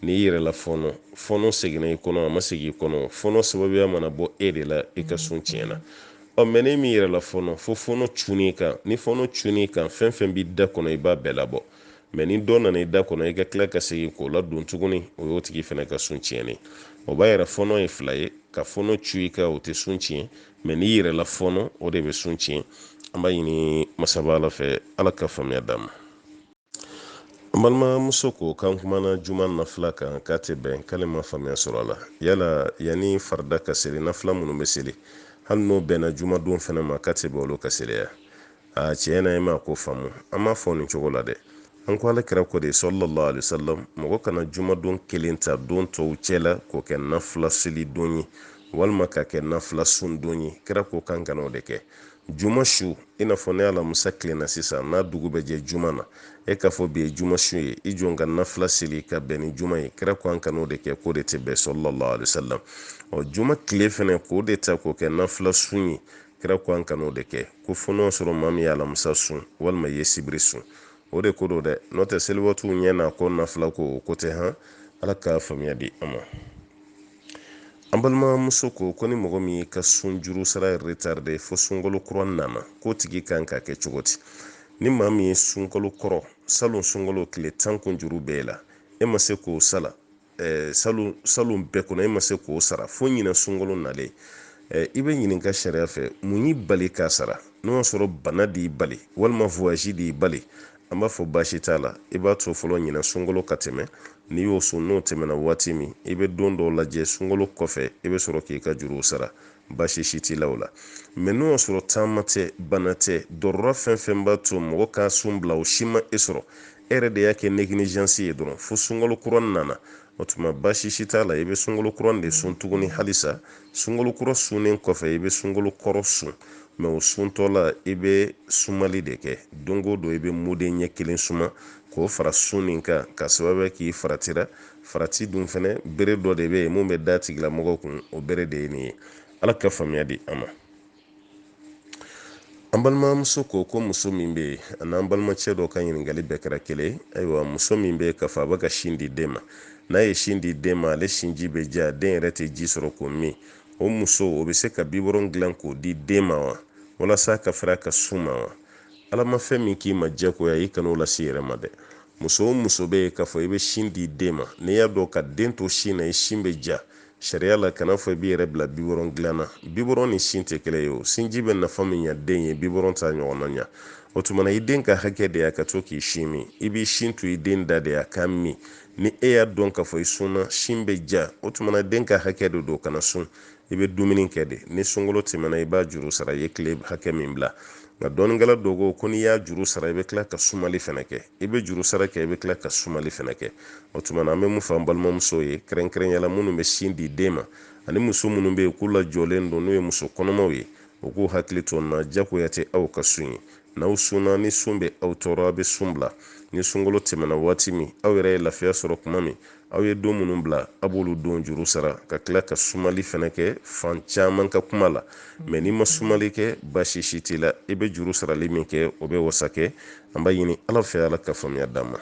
n'i yɛrɛ la fɔnɔ seginna i kɔnɔ a ma segin i kɔnɔ fɔnɔ sababuya mana bɔ e de la i ka sun tiɲɛna mɛ ne min yɛrɛ la fɔnɔ fo fɔnɔ cunni kan ni fɔnɔ cunni kan fɛn fɛn b'i da kɔnɔ i b'a bɛɛ labɔ mɛ ni dɔ nana i da kɔnɔ i ka tila ka segin k'o ladon tuguni o y'o tigi fɛnɛ ka sun tiɲɛnen o b'a yɛrɛ fɔnɔ ye 2 ye ka fɔnɔ cu i kan o tɛ sun tiɲɛ mɛ n'i yɛrɛ la fɔnɔ o de bɛ sun tiɲɛ an b'a ɲini masaba ala fɛ ala ka faamuya d'a ma an balimamuso ko k'an kumana juma nafila kan k'a tɛ bɛn k'ale ma faamuya sɔrɔ a la yala yanni farida ka seli nafila minnu bɛ seli hali n'o bɛnna jumadon fɛnɛ ma k'a tɛ bɛn olu ka seliya tiɲɛ na e ma ko faamu an m'a fɔ nin cogo la dɛ an ko alakira ko de sallallahu alaihi wasallam mɔgɔ kana jumadon kelen ta don tɔw cɛla k'o kɛ nafila seli don ye walima ka kɛ nafila sun don ye kira ko kan kana o de kɛ juma su i n'a fɔ ne alamusa tilenna sisan n'a dugu bɛ jɛ juma na e k'a fɔ bi ye juma su ye i jɔ ka nafila seli ka bɛn ni juma ye kira ko an kana o de kɛ k'o de tɛ bɛn sallallahu alaihi wasallam juma tile fɛnɛ k'o de ta k'o kɛ nafila sun ye kira ko an kana o de kɛ ko fo n'o sɔrɔ maa min ye alamusa sun walima i ye sibiri sun o de ko don dɛ n'o tɛ seliwatu ɲɛ na ko nafila ko o ko tɛ han ala ka faamuya di an ma an balimamuso ko ni mɔgɔ min ka sun juru sara retarde fo sunkalo kura nana k'o tigi kan ka kɛ cogo di ni maa min ye sunkalo kɔrɔ salon sunkalo tile 10 kun juru bɛɛ la e ma se k'o sala salon bɛɛ kɔnɔ e ma se k'o sara fo ɲinɛ sunkalo nalen i bɛ ɲininka sariya fɛ mun y'i bali k'a sara n'o y'a sɔrɔ bana d'i bali walima voyage d'i bali an b'a fɔ baasi t'a la i b'a to fɔlɔ ɲinɛ sunkalo ka tɛmɛ n'i y'o sun n'o tɛmɛna waati min i bɛ don dɔw lajɛ sunkalo kɔfɛ i bɛ sɔrɔ k'i ka juruw sara baasi si t'i la o la mɛ n'o y'a sɔrɔ taama tɛ bana tɛ dɔrɔra fɛn fɛn b'a to mɔgɔ k'a sun bila o si ma e sɔrɔ e yɛrɛ de y'a kɛ négligence ye dɔrɔn fo sunkalo kura nana o tuma baasi si t'a la i bɛ sunkalo kura de sun tuguni halisa sunkalo kura sunnen kɔfɛ i bɛ sunkalo kɔrɔ sun mɛ o suntɔ la i bɛ sumali de kɛ don o don i bɛ muden ɲɛ kelen suma k'o fara sun nin kan ka sababu k'i faratira farati dun fɛnɛ bere dɔ de bɛ yen mun bɛ da tigilamɔgɔ kun o bere de ye nin ye ala ka faamuya di an ma an balimamuso ko muso min bɛ yen a n'an balimacɛ dɔ ka ɲininkali bɛɛ kɛra kelen ayiwa muso min bɛ yen k'a fɔ a bɛ ka sin di den ma n'a ye sin di den ma ale sinji bɛ diya den yɛrɛ tɛ ji sɔrɔ k'o min o muso o bɛ se ka biberon dilan k'o di den ma wa walasa ka fara ka sun ma wa ala ma fɛn min k'i ma diyagoya i kan'o lase yɛrɛ ma dɛ muso o muso bɛ yen k'a fɔ i bɛ sin di den ma n'i y'a dɔn ka den to sin na i sin bɛ ja sariya la kana fɔ i b'i yɛrɛ bila biwɔrɔn dilanna biwɔrɔn ni sin tɛ kelen ye o sinji bɛ nafa min ɲa den ye biwɔrɔn t'a ɲɔgɔnna ɲa o tumana i den ka hakɛ de y'a ka to k'i sin min i b'i sin to i den da de y'a k'a min ni e y'a dɔn k'a fɔ i sunna sin bɛ ja o tumana den ka hakɛ de don kana sun i bɛ dumuni kɛ de ni sunkalo tɛmɛna i b'a juru sara i ye tile hakɛ min bila nka dɔɔninkɛla dɔ ko n'i y'a juru sara i bɛ tila ka sumali fɛnɛ kɛ i bɛ juru sara kɛ i bɛ tila ka sumali fɛnɛ kɛ o tumana an bɛ mun fɔ an balimamusow ye kɛrɛnkɛrɛnyala minnu bɛ sin di den ma ani muso minnu bɛ yen k'u lajɔlen don n'o ye muso kɔnɔmaw ye u k'u hakili to nin na jagoya tɛ aw ka sun ye n'aw sunna ni sun bɛ aw tɔɔrɔ a bɛ sun bila ni sunkalo tɛmɛna waati min aw yɛrɛ ye lafiya sɔrɔ tuma min aw ye don minnu bila a b'olu don juru sara ka tila ka sumali fɛnɛ kɛ fan caman ka kuma la mɛ n'i ma sumali kɛ baasi si t'i la i bɛ juru sarali min kɛ o bɛ wasa kɛ an b'a ɲini ala fɛ ala ka faamuya d'an ma